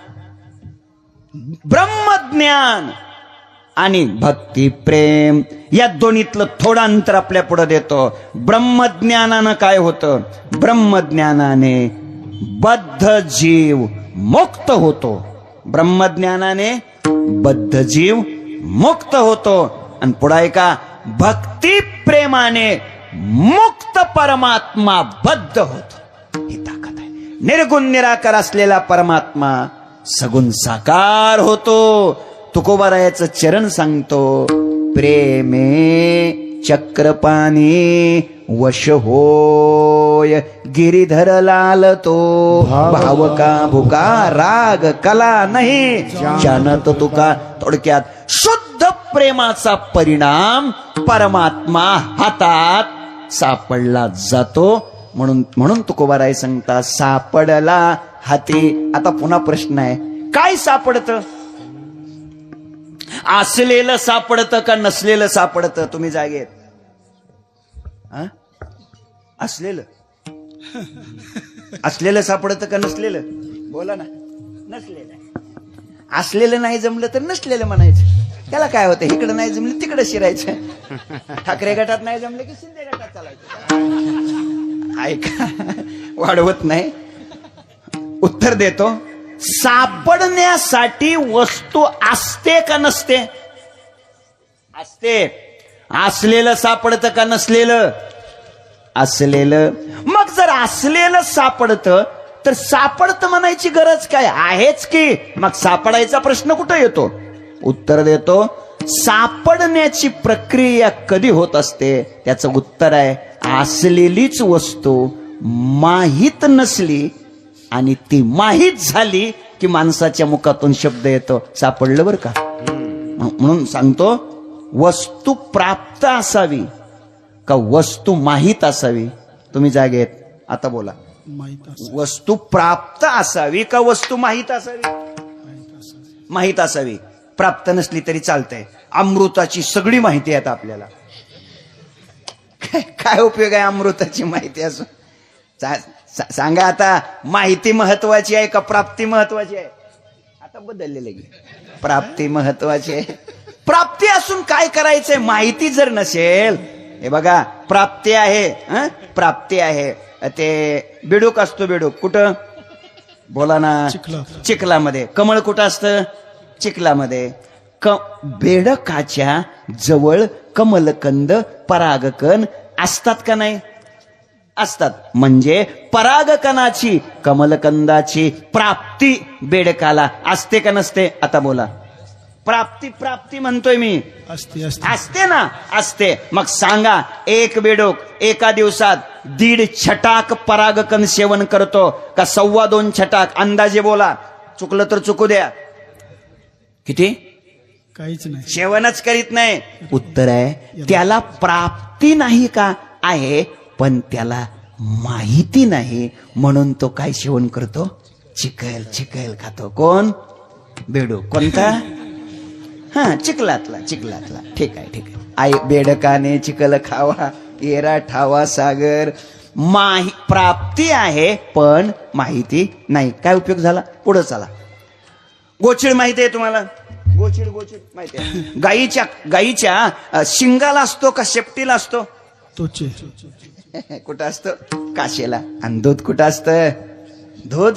ब्रह्मज्ञान आणि भक्ती प्रेम या दोन्हीतलं थोडं अंतर आपल्या पुढे देतो. ब्रह्मज्ञानानं काय होतं? ब्रह्मज्ञानाने बद्ध जीव मुक्त होतो. ब्रह्मज्ञानाने बद्ध जीव मुक्त होतो. आणि पुढे का? भक्ती प्रेमाने मुक्त परमात्मा बद्ध होतो. ही ताकद आहे. निर्गुण निराकार असलेला परमात्मा सगुण साकार होतो. तुकोबारायाचं चरण सांगतो, प्रेमे चक्रपाणी वश होय गिरीधर लाल तो भावका भुका राग कला नाही जानत तुका. थोडक्यात शुद्ध प्रेमाचा परिणाम परमात्मा हातात सापडला जातो. म्हणून तुकोबाराय सांगता सापडला हाती. आता पुन्हा प्रश्न आहे, काय सापडतं? असलेलं सापडतं का नसलेलं सापडतं? तुम्ही जागेत असलेलं असलेलं सापडतं का नसलेलं? बोला ना. नसलेलं. असलेलं नाही जमलं तर नसलेलं म्हणायचं. त्याला काय होतं, इकडं नाही जमलं तिकडं शिरायचं. ठाकरे गटात नाही जमलं की शिंदे गटात चालायचं. ऐका, वाढवत नाही, उत्तर देतो. सापडण्यासाठी वस्तू असते का नसते? असते. असलेलं सापडतं का नसलेलं? असलेलं. मग जर असलेलं सापडतं तर सापडतं म्हणायची गरज काय? आहेच की. मग सापडायचा प्रश्न कुठं येतो? उत्तर देतो. सापडण्याची प्रक्रिया कधी होत असते? त्याचं उत्तर आहे, असलेलीच वस्तू माहीत नसली आणि ती माहीत झाली की माणसाच्या मुखातून शब्द येतो, सापडलं बरं का. म्हणून सांगतो, वस्तू प्राप्त असावी का वस्तू माहीत असावी? तुम्ही जागेत आता बोला. वस्तू प्राप्त असावी का वस्तू माहीत असावी? माहीत असावी. प्राप्त नसली तरी चालतंय. अमृताची सगळी माहिती आहे आपल्याला. काय उपयोग आहे अमृताची माहिती असून? सांगा आता, माहिती महत्वाची आहे का प्राप्ती महत्वाची आहे? आता बदललेलं की प्राप्ती महत्वाची आहे. प्राप्ती असून काय करायचंय? माहिती जर नसेल, हे बघा, प्राप्ती आहे, प्राप्ती आहे. ते बेडूक असतो, बेडूक कुठं? बोला ना. चिखलामध्ये. कमळ कुठं असतं? चिखलामध्ये. बेडकाच्या जवळ कमलकंद परागकण असतात का नाही? असतात. म्हणजे परागकणाची, कमलकंदाची प्राप्ती बेडकाला असते का नसते? आता बोला. प्राप्ती प्राप्ती म्हणतोय मी. असते ना? असते. मग सांगा, एक बेडूक एका दिवसात 1.5 छटाक परागकण सेवन करतो का 2.25 छटाक? अंदाजे बोला. चुकलं तर चुकू द्या. किती? काहीच नाही. सेवनच करीत नाही. उत्तर आहे, त्याला प्राप्ती नाही का? आहे, पण त्याला माहिती नाही. म्हणून तो काय सेवन करतो? चिखल. चिखल खातो. कोण? बेडूक. कोणता? चिखलातला. चिखलातला. ठीक आहे, ठीक आहे. आई बेडकाने चिखल खावा, येरा ठावा सागर. प्राप्ती आहे पण माहिती नाही. काय उपयोग झाला? पुढे चला. गोचिड माहिती आहे तुम्हाला? गोचिड माहिती आहे? गाईच्या शिंगाला असतो का शेपटीला असतो? तोचे. कुठं असतं? काशेला. आणि दूध कुठं असतं? दूध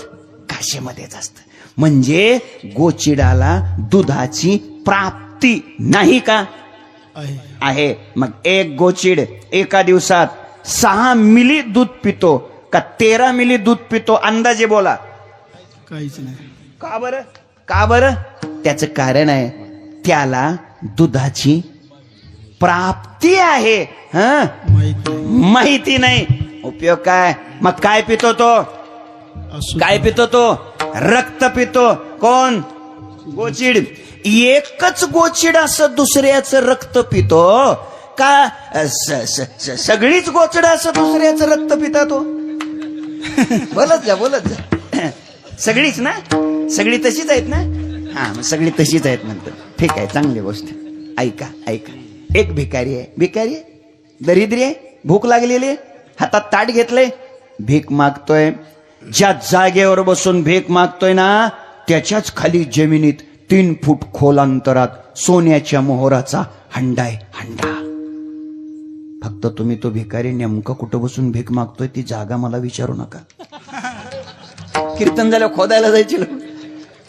काशेमध्येच असतं. म्हणजे गोचिडाला दुधाची प्राप्ती नाही का? आहे. मग एक गोचिड एका दिवसात 6 मिली दूध पितो का 13 मिली दूध पितो? अंदाजे बोला. काहीच नाही. का बरं? का बरं? त्याचं कारण आहे, त्याला दुधाची प्राप्ती आहे, माहिती नाही. उपयोग काय? मग काय पितो तो? काय पितो तो? रक्त पितो. कोण? गोचिड. एकच गोचिड असं दुसऱ्याचं रक्त पितो का सगळीच गोचिड असं दुसऱ्याचं रक्त पिता तो? बोलत जा. सगळीच ना? सगळी तशीच आहेत ना? मग सगळी तशीच आहेत म्हणतो. ठीक आहे, चांगली गोष्ट. ऐका. एक भिकारी आहे, दरिद्री आहे, भूक लागलेली आहे, हातात ताट घेतलंय, भीक मागतोय. ज्या जागेवर बसून भीक मागतोय ना, त्याच्याच खाली जमिनीत 3 फूट खोल अंतरात सोन्याच्या मोहराचा हंडा आहे. हंडा. फक्त तुम्ही तो भिकारी नेमकं कुठं बसून भीक मागतोय ती जागा मला विचारू नका. कीर्तन झालं खोदायला जायचे.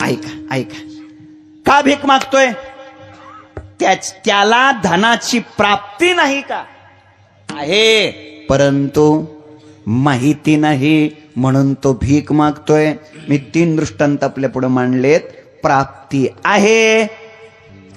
ऐका. का भीक मागतोय? त्याला धनाची प्राप्ती नाही का? आहे, परंतु माहिती नाही, म्हणून तो भीक मागतोय. मी 3 दृष्टांत आपल्या पुढे मांडलेत. प्राप्ती आहे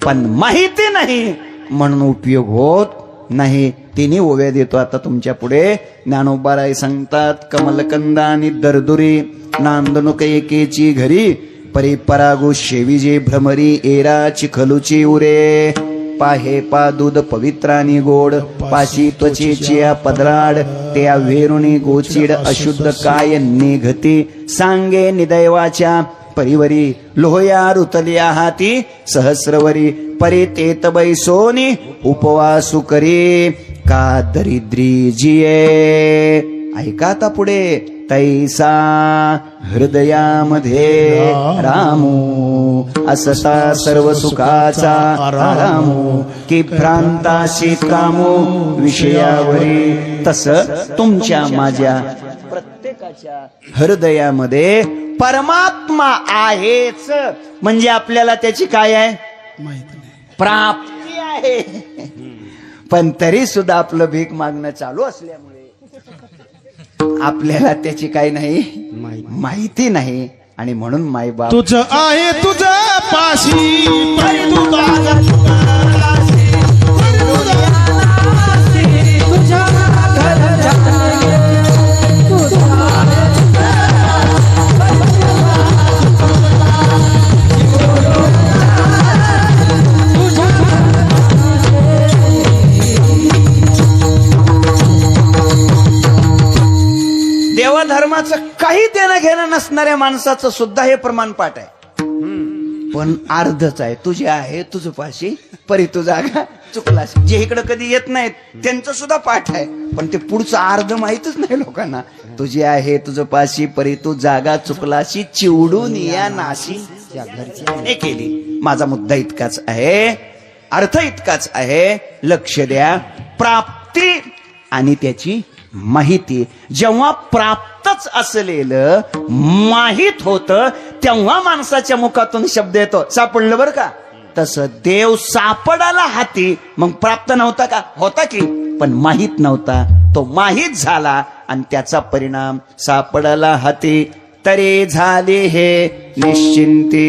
पण माहिती नाही, म्हणून उपयोग होत नाही. तिन्ही ओव्या देतो आता तुमच्या पुढे. ज्ञानोबाराय सांगतात, कमलकंदा आणि दरदुरी नांदणूक एकेची घरी, परी परागू शेविजे भ्रमरी, एरा चिखलूची उरे, पाहे पा दूध पवित्रानी गोड, पाशी त्वचेची पदराड, त्या वेरुणी गोचीड अशुद्ध काय निघती, सांगे निदैवाच्या परिवरी, लोहया रुतल्या हाती सहस्रवरी, परी तेत बैसोनी उपवासू करी, का दरिद्री जिये. ऐका आता पुढे, तैसा हृदयामध्ये रामू, असता सर्व सुखाचा आरामू, की भ्रांताशी कामू विषयावरी, तस तुमच्या माझ्या प्रत्येकाच्या हृदयामध्ये परमात्मा आहेच. म्हणजे आपल्याला त्याची काय आहे, माहिती नाही. प्राप्ती आहे. पण तरी सुद्धा आपलं भीक मागणं चालू असल्यामुळे आपल्याला त्याची काही नाही माहिती नाही. आणि म्हणून मायबाप तुझं आहे तुझं पाशी, परी तू जागा देवाधर्माचं काही देणं घेणं नसणाऱ्या माणसाचं सुद्धा हे प्रमाण पाठ आहे. पण अर्धच आहे. तुझे आहे तुझं पाशी, परी तू जागा चुकलास. जे इकडे कधी येत नाहीत त्यांचं सुद्धा पाठ आहे, पण ते पुढचं अर्ध माहितच नाही लोकांना. तुझे आहे तुझं पाशी, परी तू जागा चुकलाशी, चिवडून या नाशी घरची केली. माझा मुद्दा इतकाच आहे, अर्थ इतकाच आहे. लक्ष द्या. प्राप्ती आणि त्याची माहिती. जेव्हा प्राप्तच असलेलं माहित होतं तेव्हा माणसाच्या मुखातून शब्द येतो, सापडलं बरं का. तसं देव सापडाला हाती, मग प्राप्त नव्हता का, होता की, पण माहित नव्हता. तो माहित झाला आणि त्याचा परिणाम सापडाला हाती. तरी झाले हे निश्चिंती.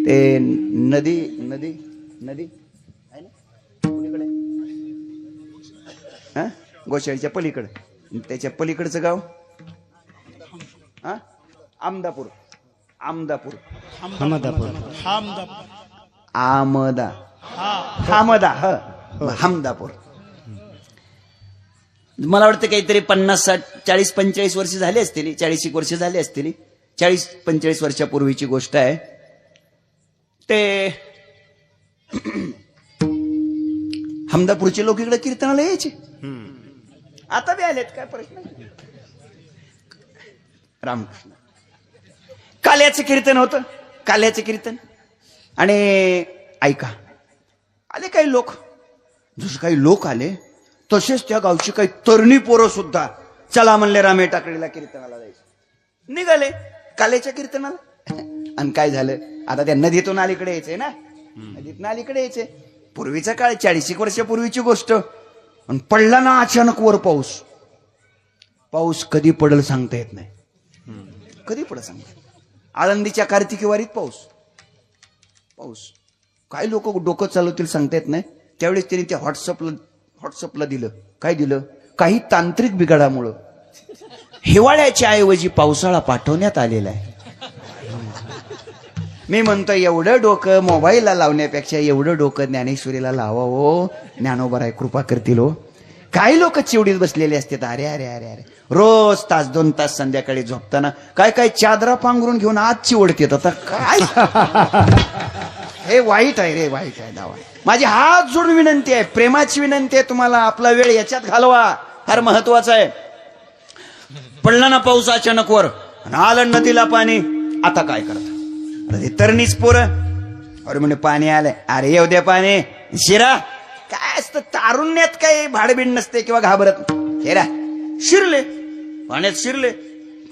ते नदी नदी नदी आहे ना कुणीकडे, हा, गोशाळीच्या पलीकडे. त्याच्या पलीकडचं गाव हा, आमदापूर. आमदापूर आमदा हमदा हमदापूर. मला वाटतं काहीतरी 50-60 40-45 वर्ष झाली असतील, 40 वर्ष झाली असतील. 40-45 वर्षापूर्वीची गोष्ट आहे. ते हमदापूरचे लोक इकडे कीर्तनाला यायचे. आता बी आलेत, काय प्रश्न. रामकृष्ण काल्याचं कीर्तन होतं, काल्याचं कीर्तन. आणि ऐका, आले काही लोक, जसे काही लोक आले तसेच त्या गावची काही तरुणी पोरं सुद्धा चला म्हणले रामे टाकडीला कीर्तनाला जायचं. निघाले काल्याच्या कीर्तनाला. आणि काय झालं, आता त्या नदीतून अलीकडे यायचंय ना, नदीतून अलीकडे यायचे. पूर्वीचा काळ, 40 वर्षापूर्वीची गोष्ट. आणि पडला ना अचानक वर पाऊस. पाऊस कधी पडल सांगता येत नाही, कधी पडल सांगता. आळंदीच्या कार्तिकी वारीत पाऊस. पाऊस काय लोक डोकं चालवतील सांगता येत नाही. त्यावेळेस त्यांनी त्या व्हॉट्सअपला दिलं. काय दिलं, काही तांत्रिक बिघाडामुळं हिवाळ्याच्या ऐवजी पावसाळा पाठवण्यात आलेला आहे. मी म्हणतो एवढं डोकं मोबाईलला लावण्यापेक्षा एवढं डोकं ज्ञानेश्वरीला लावावं. ज्ञानोबाराय कृपा करतील हो. काही लोक चिवडीत बसलेले असतात. अरे अरे अरे अरे, रोज 1-2 तास संध्याकाळी झोपताना काय काय चादरा पांघरून घेऊन आज चिवडतेत. आता काय हे वाईट आहे रे, वाईट आहे दावा. माझी हात जोडून विनंती आहे, प्रेमाची विनंती आहे तुम्हाला, आपला वेळ याच्यात घालवा, फार महत्वाचा आहे. पडला ना पाऊस अचानक वर, आलं नदीला पाणी. आता काय करता, तरणीच पोरं अरे म्हणे पाणी आलंय, अरे येऊ द्या पाणी. शिरा काय असतं, तारुण्यात काही भाडबीड नसते किंवा घाबरत. हेरा शिरले, पाण्यात शिरले,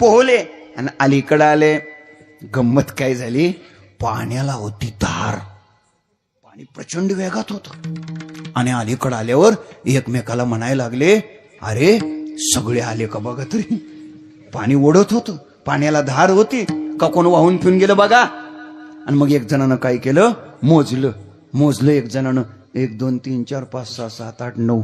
पोहले आणि अलीकडे आले. गंमत काय झाली, पाण्याला होती धार, पाणी प्रचंड वेगात होत. आणि अलीकडे आल्यावर एकमेकाला म्हणायला लागले, अरे सगळे आले का बघा तरी. पाणी ओढत होतं, पाण्याला धार होती का, कोण वाहून पिऊन गेलं बघा. आणि मग एक जणानं काय केलं, मोजलं एक जणानं, 1 2 3 4 5 6 7 8 9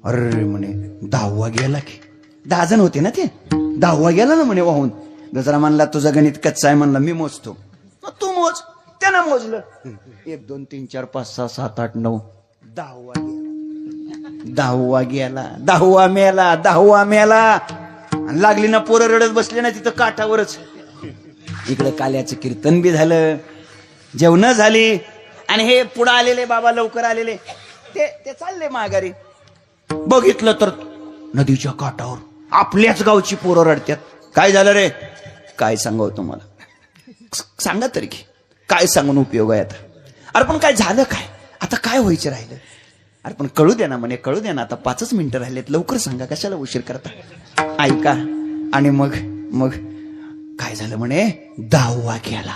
अरे म्हणे 10वा गेला की 10 जण होते ना ते 10वा गेला ना म्हणे वाहून. गजरा म्हणला तुझं गणित कच्चा आहे म्हणला मी मोजतो. मग तू मोज. त्यानं मोजलं 1 2 3 4 5 6 7 8 9 10वा गेला 10वा गेला 10वा मेला 10वा मेला. आणि लागली ना पोरं रडत बसले ना तिथं काठावरच. इकडे काल्याचं कीर्तन बी झालं जेवण झाली आणि हे पुढे आलेले बाबा लवकर आलेले ते चालले माघारी. बघितलं तर नदीच्या काठावर आपल्याच गावची पोरं रडत्यात. काय झालं रे? काय सांगाव तुम्हाला? सांगा तरी की काय सांगून उपयोग आहे आता? अरे पण काय झालं काय? आता काय व्हायचं राहिलं? अरे पण कळू द्या ना म्हणे. कळू द्या ना आता 5च मिनिटं राहिलेत लवकर सांगा कशाला उशीर करता. ऐका. आणि मग मग काय झालं म्हणे 10वा गेला.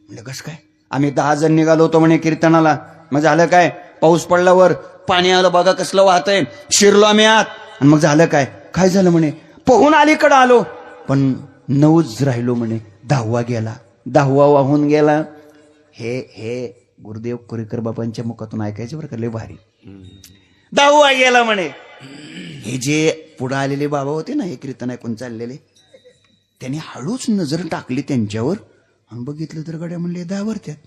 म्हणजे कसं काय? आम्ही 10 जण निघालो होतो म्हणे कीर्तनाला. मग झालं काय? पाऊस पडल्यावर पाणी आलं बघा कसलं वाहतंय. शिरलो आम्ही आत. आणि मग झालं काय? काय झालं म्हणे पोहून अलीकडं आलो पण 9च राहिलो म्हणे. 10वा गेला 10वा वाहून गेला. हे गुरुदेव कुरेकर बाबांच्या मुखातून ऐकायचे बरं का लय भारी. 10वा गेला म्हणे. हे जे पुढे आलेले बाबा होते ना हे कीर्तन ऐकून चाललेले त्यांनी हळूच नजर टाकली त्यांच्यावर आणि बघितलं तर गड्या म्हणले 10वर त्यात.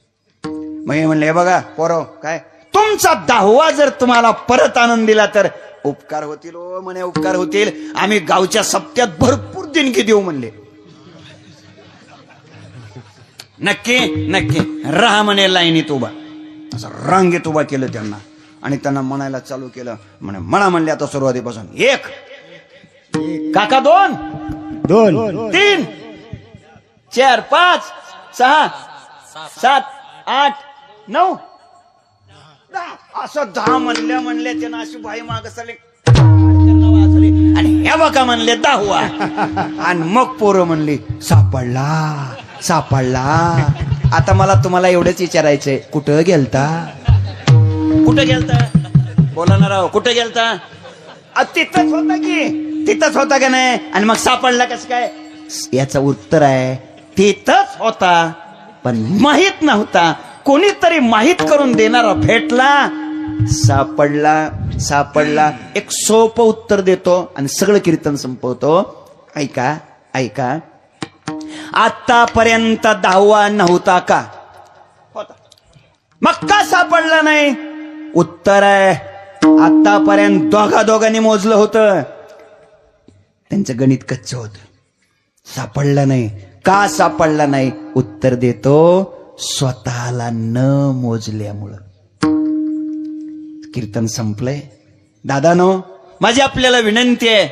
मग हे म्हणले बघा पोरं काय तुमचा 10वा जर तुम्हाला परत आणून दिला तर उपकार होतील. ओ म्हणे उपकार होतील. आम्ही गावच्या सप्त्यात भरपूर देणगी देऊ म्हणले. नक्की नक्की राहा म्हणे लाईनीत उभा. असं रांगेत उभा केलं त्यांना आणि त्यांना म्हणायला चालू केलं. म्हणा म्हणले आता सुरुवातीपासून 1 काका 2 3 4 5 6 7 8 9 10 असं 10 म्हणल्या त्यांना अशी बाई माग सरले आणि हे बघा म्हणले 10वा. आणि मग पोरं म्हणली सापडला सापडला. आता मला तुम्हाला एवढंच विचारायचंय कुठं गेलता? कुठं गेलता? बोला ना राव कुठं गेलता? तिथंच होता की तिथंच होता का नाही? आणि मग सापडला कसं काय? याचं उत्तर आहे तिथंच होता पण माहित नव्हता. कोणीतरी माहित करून देणारा भेटला. सापडला सापडला. एक सोपं उत्तर देतो आणि सगळं कीर्तन संपवतो. ऐका ऐका. आतापर्यंत 10वा नव्हता का? होता. मग का सापडला नाही? उत्तर आहे आतापर्यंत दोघांनी मोजलं होतं. त्यांचं गणित कच्चं होतं. सापडला नाही. का सापडला नाही? उत्तर देतो स्वतःला न मोजल्यामुळं. कीर्तन संपलंय. दादानो माझी आपल्याला विनंती आहे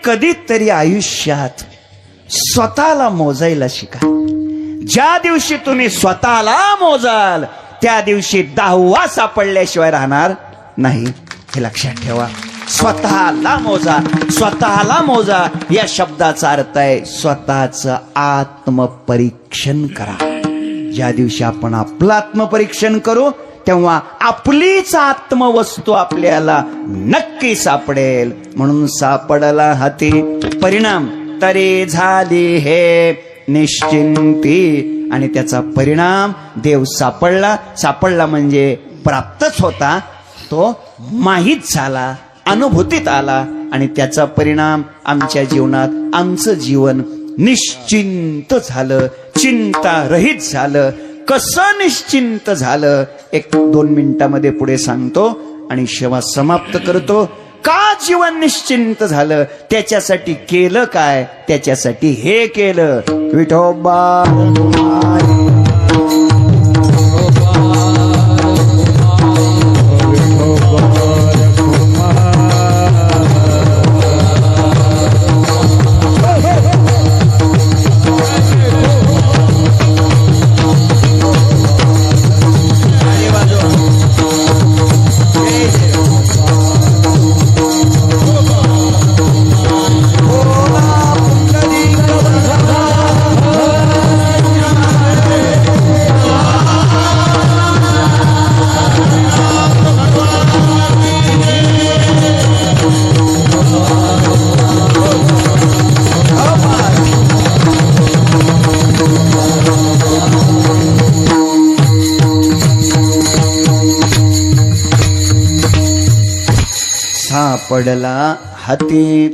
कधीतरी आयुष्यात स्वतःला मोजायला शिका. ज्या दिवशी तुम्ही स्वतःला मोजाल त्या दिवशी 10वा सापडल्याशिवाय राहणार नाही. हे लक्षात ठेवा. स्वतःला मोजा. स्वतःला मोजा या शब्दाचा अर्थ आहे स्वतःचं आत्मपरीक्षण करा. ज्या दिवशी आपण आपलं आत्मपरीक्षण करू तेव्हा आपलीच आत्मवस्तू आपल्याला नक्की सापडेल. म्हणून सापडला हाती परिणाम तरी झाली हे निश्चिंती. आणि त्याचा परिणाम देव सापडला. सापडला म्हणजे प्राप्तच होता. तो माहीत झाला अनुभूतीत आला आणि त्याचा परिणाम आमच्या जीवनात आमचं जीवन निश्चिंत झालं. चिंता रहित झालं. कसं निश्चिंत झालं 1-2 मिनिटांमध्ये पुढे सांगतो आणि सेवा समाप्त करतो. का जीवन निश्चिंत झालं? त्याच्यासाठी केलं काय? त्याच्यासाठी हे केलं. विठोबा सापडला हाती,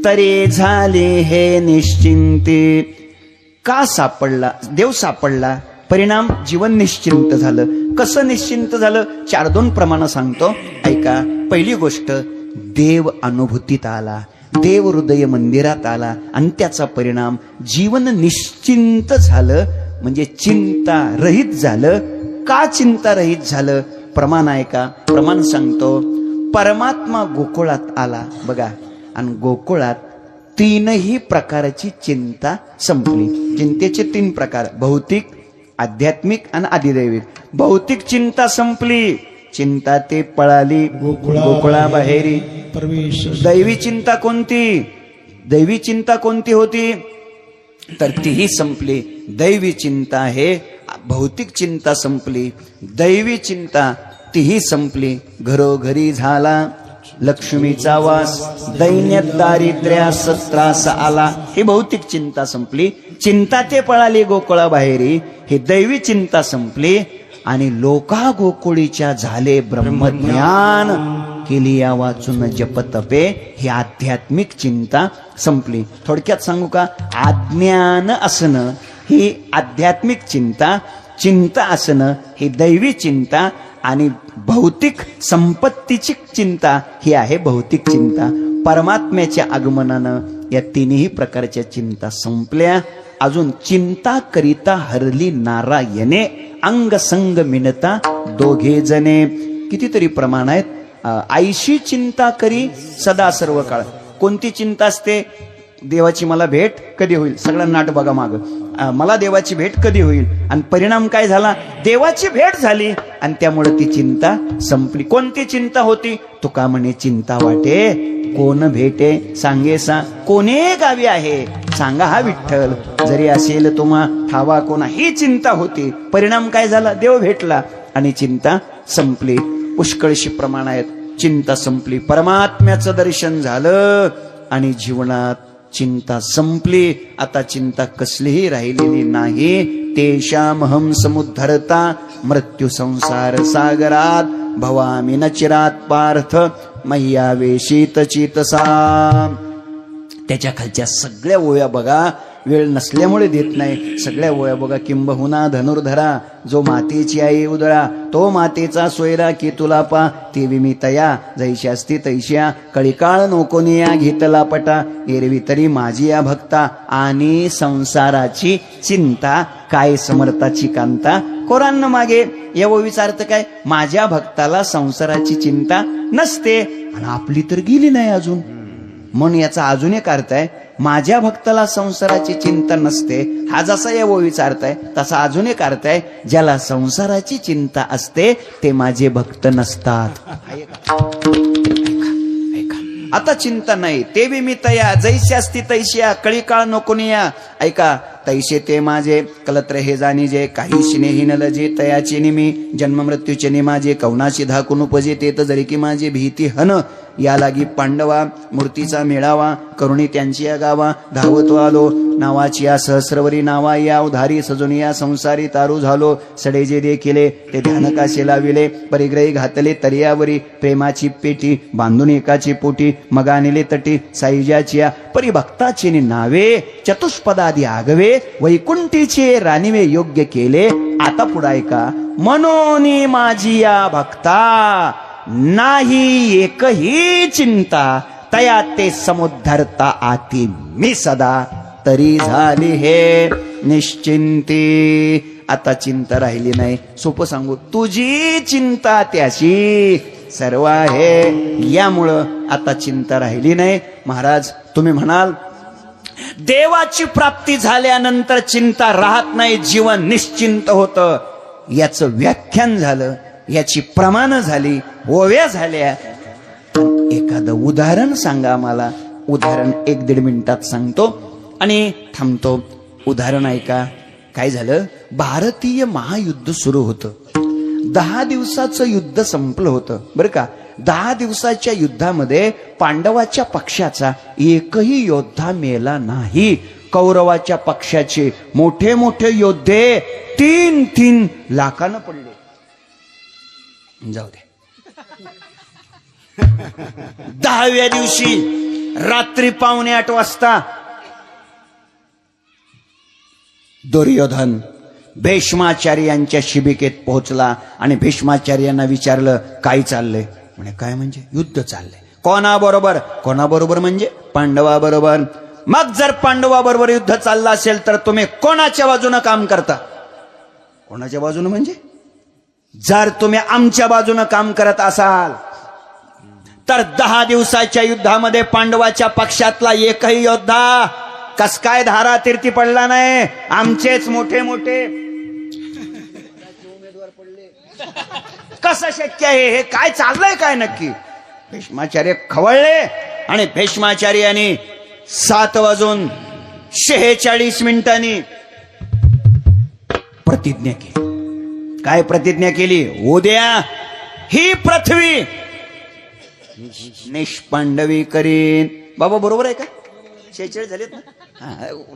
तरी झाले हे निश्चिंती. का सापडला? देव सापडला, परिणाम जीवन निश्चिंत झालं. कसं निश्चिंत झालं? 4-2 प्रमाण सांगतो, ऐका. पहिली गोष्ट, देव अनुभूतीत आला, देव हृदय मंदिरात आला आणि त्याचा परिणाम जीवन निश्चिंत झालं, म्हणजे चिंता रहित झालं. का चिंता रहित झालं? प्रमाण ऐका, प्रमाण सांगतो. परमात्मा गोकुळात आला बघा, आणि गोकुळात 3ही प्रकारची चिंता संपली. चिंतेचे 3 प्रकार, भौतिक, आध्यात्मिक आणि आदिदैविक. भौतिक चिंता संपली, चिंता ते पळाली गोकुळाबाहेरी. प्रवेश. दैवी चिंता कोणती? दैवी चिंता कोणती होती? तर तीही संपली. दैवी चिंता हे, भौतिक चिंता संपली, दैवी चिंता तीही संपली. घरोघरी झाला लक्ष्मीचा वास, दैन्य दारिद्र्यास त्रास आला. ही भौतिक चिंता संपली. चिंता ते पळाली गोकुळाबाहेरी, ही दैवी चिंता संपली. आणि लोका गोकुळीच्या झाले ब्रह्मज्ञान, केली या वाचून जपतपे, ही आध्यात्मिक चिंता संपली. थोडक्यात सांगू का? अज्ञान असणं ही आध्यात्मिक चिंता, चिंता असणं ही दैवी चिंता, आणि भौतिक संपत्तीची चिंता ही आहे भौतिक चिंता. परमात्म्याच्या आगमनानं या 3ही प्रकारच्या चिंता संपल्या. अजून चिंता करिता हरली नारायणे, अंग संग मिनता दोघे जणे. कितीतरी प्रमाण आहेत. आईशी चिंता करी सदा सर्व काळ. कोणती चिंता असते? देवाची मला भेट कधी होईल? सगळं नाट बघा माग. मला देवाची भेट कधी होईल? आणि परिणाम काय झाला? देवाची भेट झाली आणि त्यामुळे ती चिंता संपली. कोणती चिंता होती? तुका म्हणे चिंता वाटे कोण भेटे सांगे सा, कोणे गावी आहे सांगा हा विठ्ठल, जरी असेल तुम्हा ठावा कोणा. ही चिंता होती. परिणाम काय झाला? देव भेटला आणि चिंता संपली. पुष्कळशी प्रमाण आहेत. चिंता संपली, परमात्म्याचं दर्शन झालं आणि जीवनात चिंता संपली. आता चिंता कसलीही राहिलेली नाही. तेषामहं समुद्धरता मृत्यू संसार सागरात, भवामी न चिरात पार्थ मय्यावेशित चितसा. त्याच्या खालच्या सगळ्या ओव्या बघा, वेळ नसल्यामुळे देत नाही. सगळ्या ओव्या बघा. किंबहुना धनुर्धरा, जो मातेची आई उदळा, तो मातेचा सोयरा की तुला पा, ती विमितया जैशी असती तैश्या, कळीकाळ नोकोनिया घेतला पटा, एरवी तरी माझी या भक्ता, आणि संसाराची चिंता काय समर्थाची कांता. कोरांना मागे या ओवीचा अर्थ काय? माझ्या भक्ताला संसाराची चिंता नसते, आणि आपली तर गेली नाही अजून. म्हणून याचा अजून एक अर्थ आहे, माझ्या भक्ताला संसाराची चिंता नसते. हा जसा या ओवीचा अर्थ आहे तसा अजून एक अर्थ आहे, ज्याला संसाराची चिंता असते ते माझे भक्त नसतात. आता चिंता नाही. ते विमितया जैशी असती तैश्या, कळीकाळ नकोनिया. ऐका, तैसे ते माझे कलत्र हे जाणी जे, काही स्नेही न लजे तयाचे निमी, जन्म मृत्यूचे निमाजे कवनाशी धाकून उपजे, ते तर जरी की माझे भीती हन, या लागी पांडवा मूर्तीचा मेळावा, करुणी त्यांची या गावा, धावतो आलो नावाची या सहस्रवरी नावा, या उधारी सजून या संसारी तारू झालो, सडे जे देखिले ते ध्यान काशे लाविले, परिग्रही घातले तरियावरी, प्रेमाची पेटी बांधून एकाची पोटी, मगानिले तटी साईजाची या, परिभक्ताची नावे चतुष्पदादी आगवे, वैकुंठीचे रानिवे योग्य केले. आता पुढे ऐका, मनोनी माझी या भक्ता, नाही एकही चिंता, तया ते समुद्धरता आती मी सदा, तरी झाली हे निश्चिंती. आता चिंता राहिली नाही. सोपं सांगू, तुझी चिंता त्याशी सर्व आहे, यामुळं आता चिंता राहिली नाही. महाराज, तुम्ही म्हणाल देवाची प्राप्ती झाल्यानंतर चिंता राहत नाही, जीवन निश्चिंत होतं. याचं व्याख्यान झालं, याची प्रमाण झाली, ओव्या झाल्या. एखादं उदाहरण सांगा मला. उदाहरण 1-1.5 मिनिटात सांगतो आणि थांबतो. उदाहरण ऐका. काय झालं? भारतीय महायुद्ध सुरू होतं. 10 दिवसाचं युद्ध संपलं होतं बरं का. 10 दिवसाच्या युद्धामध्ये पांडवाच्या पक्षाचा एकही योद्धा मेला नाही. कौरवाच्या पक्षाचे मोठे मोठे योद्धे 3-3 लाखानं पडले. जाऊ दे, 10व्या दिवशी रात्री 7:45 वाजता दुर्योधन भीष्माचार्य यांच्या शिबिकेत पोहोचला आणि भीष्माचार्यांना विचारलं काय चाललंय. म्हणे काय म्हणजे युद्ध चाललंय. कोणाबरोबर. कोणाबरोबर म्हणजे पांडवाबरोबर. मग जर पांडवाबरोबर युद्ध चाललं असेल तर तुम्ही कोणाच्या बाजूने काम करता. कोणाच्या बाजूने म्हणजे जर तुम्ही आमच्या बाजूने काम करत असाल तर 10 दिवसाच्या युद्धामध्ये पांडवाच्या पक्षातला एकही योद्धा कस काय धारा तीर्थी पडला नाही. आमचेच मोठे मोठे उमेदवार पडले. कसं शक्य आहे. हे काय चाललंय काय नक्की. भीष्माचार्य खवळले आणि भीष्माचार्यांनी 7:46 प्रतिज्ञा केली. काय प्रतिज्ञा केली. उद्या ही पृथ्वी निष्पांडवी करीन. बाबा बरोबर आहे का. 46 झालेत ना.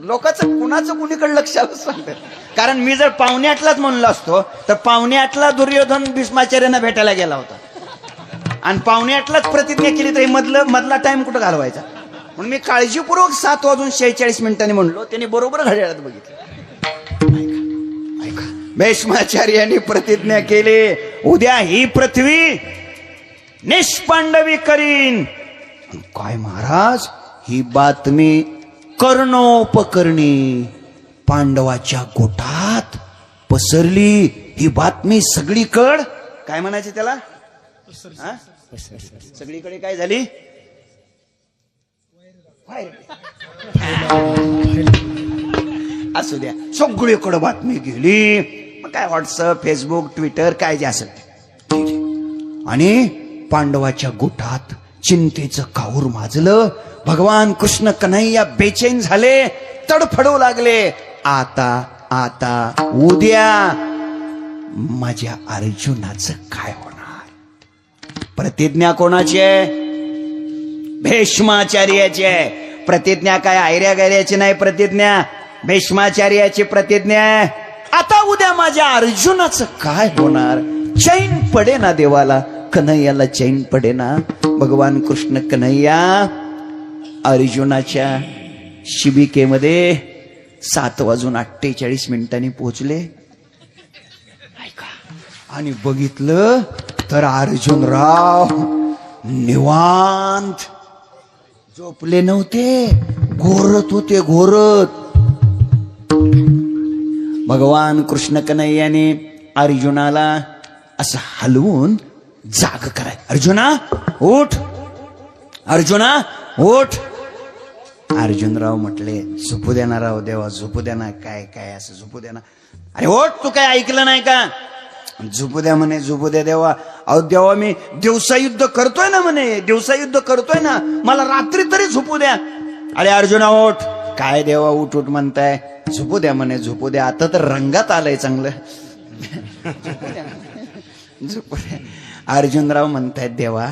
लोकांचं कुणाचं कुणीकडे लक्ष सांगतात. कारण मी जर 7:45 म्हणलो असतो तर 7:45 दुर्योधन भीष्माचार्यांना भेटायला गेला होता आणि 7:45 प्रतिज्ञा केली तर मधला टाइम कुठं घालवायचा. म्हणून मी काळजीपूर्वक 7:46 म्हणलो. त्यांनी बरोबर घड्याळात बघितलं. ऐका भीष्माचार्यांनी प्रतिज्ञा केली उद्या ही पृथ्वी निष्पांडवी करीन. काय महाराज ही बातमी कर्णोपकर्णी पांडवाच्या गोठात पसरली. ही बातमी सगळीकडे काय म्हणायचे त्याला सगळीकडे काय झाली. असू द्या सगळीकडे बातमी गेली. मग काय व्हॉट्सअप फेसबुक ट्विटर काय जे असेल आणि पांडवाच्या गोठात चिंतेचं काऊर माजलं. भगवान कृष्ण कन्हैया बेचैन झाले. तडफडू लागले. आता उद्या माझ्या अर्जुनाचं काय होणार. प्रतिज्ञा कोणाची आहे. भीष्माचार्याची आहे. प्रतिज्ञा काय आयऱ्या गैऱ्याची नाही. प्रतिज्ञा भीष्माचार्याची प्रतिज्ञा आहे. आता उद्या माझ्या अर्जुनाचं काय होणार. चैन पडे ना देवाला. कन्हैयाला चैन पडे ना. भगवान कृष्ण कन्हैया अर्जुनाच्या शिबिकेमध्ये 7:48 पोहोचले. ऐका आणि बघितलं तर अर्जुनराव निवांत झोपले नव्हते. घोरत होते. घोरत. भगवान कृष्ण कन्हैयाने अर्जुनाला असं हलवून जाग कराय. अर्जुना उठ. अर्जुना उठ. अर्जुनराव म्हटले झोपू देणार राव देवा झोपू देणार. काय असं झोपू देणार. अरे ओठ तू काय ऐकलं नाही का. झोपू द्या म्हणे. झोपू द्या देवा. अहो देवा मी दिवसा युद्ध करतोय ना म्हणे. दिवसा युद्ध करतोय ना. मला रात्री तरी झोपू द्या. अरे अर्जुना ओठ. काय देवा उठ उठ म्हणताय. झोपू द्या म्हणे. झोपू द्या. आता तर रंगात आलंय चांगलं. झोपू द्या. अर्जुनराव म्हणतायत देवा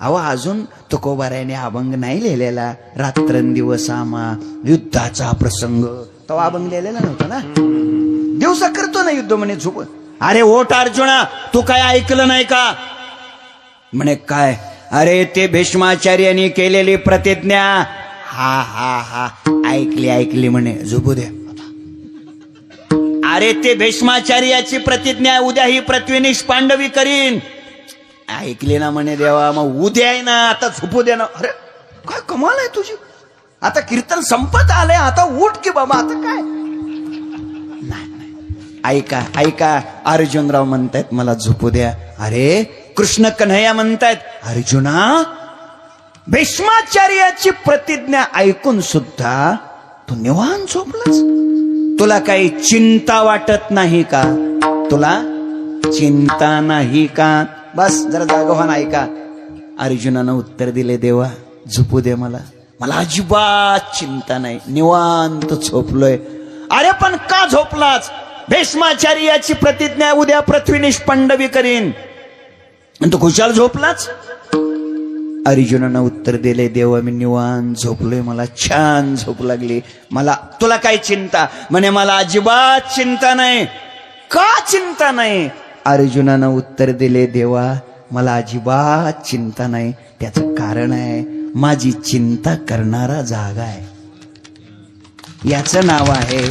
अहो अजून तुकोबारायाने अभंग नाही लिहिलेला. रात्रंदिवस आमा युद्धाचा प्रसंग. तो अभंग लिहिलेला नव्हता ना. दिवसा करतो ना युद्ध म्हणे. झोप. अरे ओठ अर्जुना तू काय ऐकलं नाही का. म्हणे काय. अरे ते भीष्माचार्यांनी केलेली प्रतिज्ञा. हा ऐकली म्हणे. झोपू दे. अरे ते भीष्माचार्याची प्रतिज्ञा उद्या ही पृथ्वी निष्पांडवी करीन. ऐकली ना म्हणे देवा. मग उद्या आहे ना. आता झोपू दे ना. अरे काय कमाल आहे तुझी. आता कीर्तन संपत आलंय. आता उठ की बाबा. आता काय नाही. ऐका अर्जुनराव म्हणतायत मला झोपू द्या. अरे कृष्ण कन्हैया म्हणतायत अर्जुना भीष्माचार्याची प्रतिज्ञा ऐकून सुद्धा तू निवांत झोपलास. तुला काही चिंता वाटत नाही का. तुला चिंता नाही का. बस जरा जागा व्हा. ऐका अर्जुनानं उत्तर दिले देवा झोपू दे मला. अजिबात चिंता नाही. निवांत झोपलोय. अरे पण का झोपलाच. भीष्माचार्याची प्रतिज्ञा उद्या पृथ्वी निष्पांडवी करीन आणि तू खुशाल झोपलाच. अर्जुनानं उत्तर दिले देवा मी निवांत झोपलोय. मला छान झोप लागली. तुला काय चिंता. म्हणे मला अजिबात चिंता नाही. का चिंता नाही. अर्जुनानं उत्तर दिले देवा मला अजिबात चिंता नाही. त्याचं कारण आहे माझी चिंता करणारा जागा आहे. याचं नाव आहे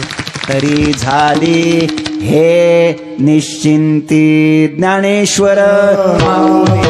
तरी झाली हे निश्चिंती ज्ञानेश्वर माऊली.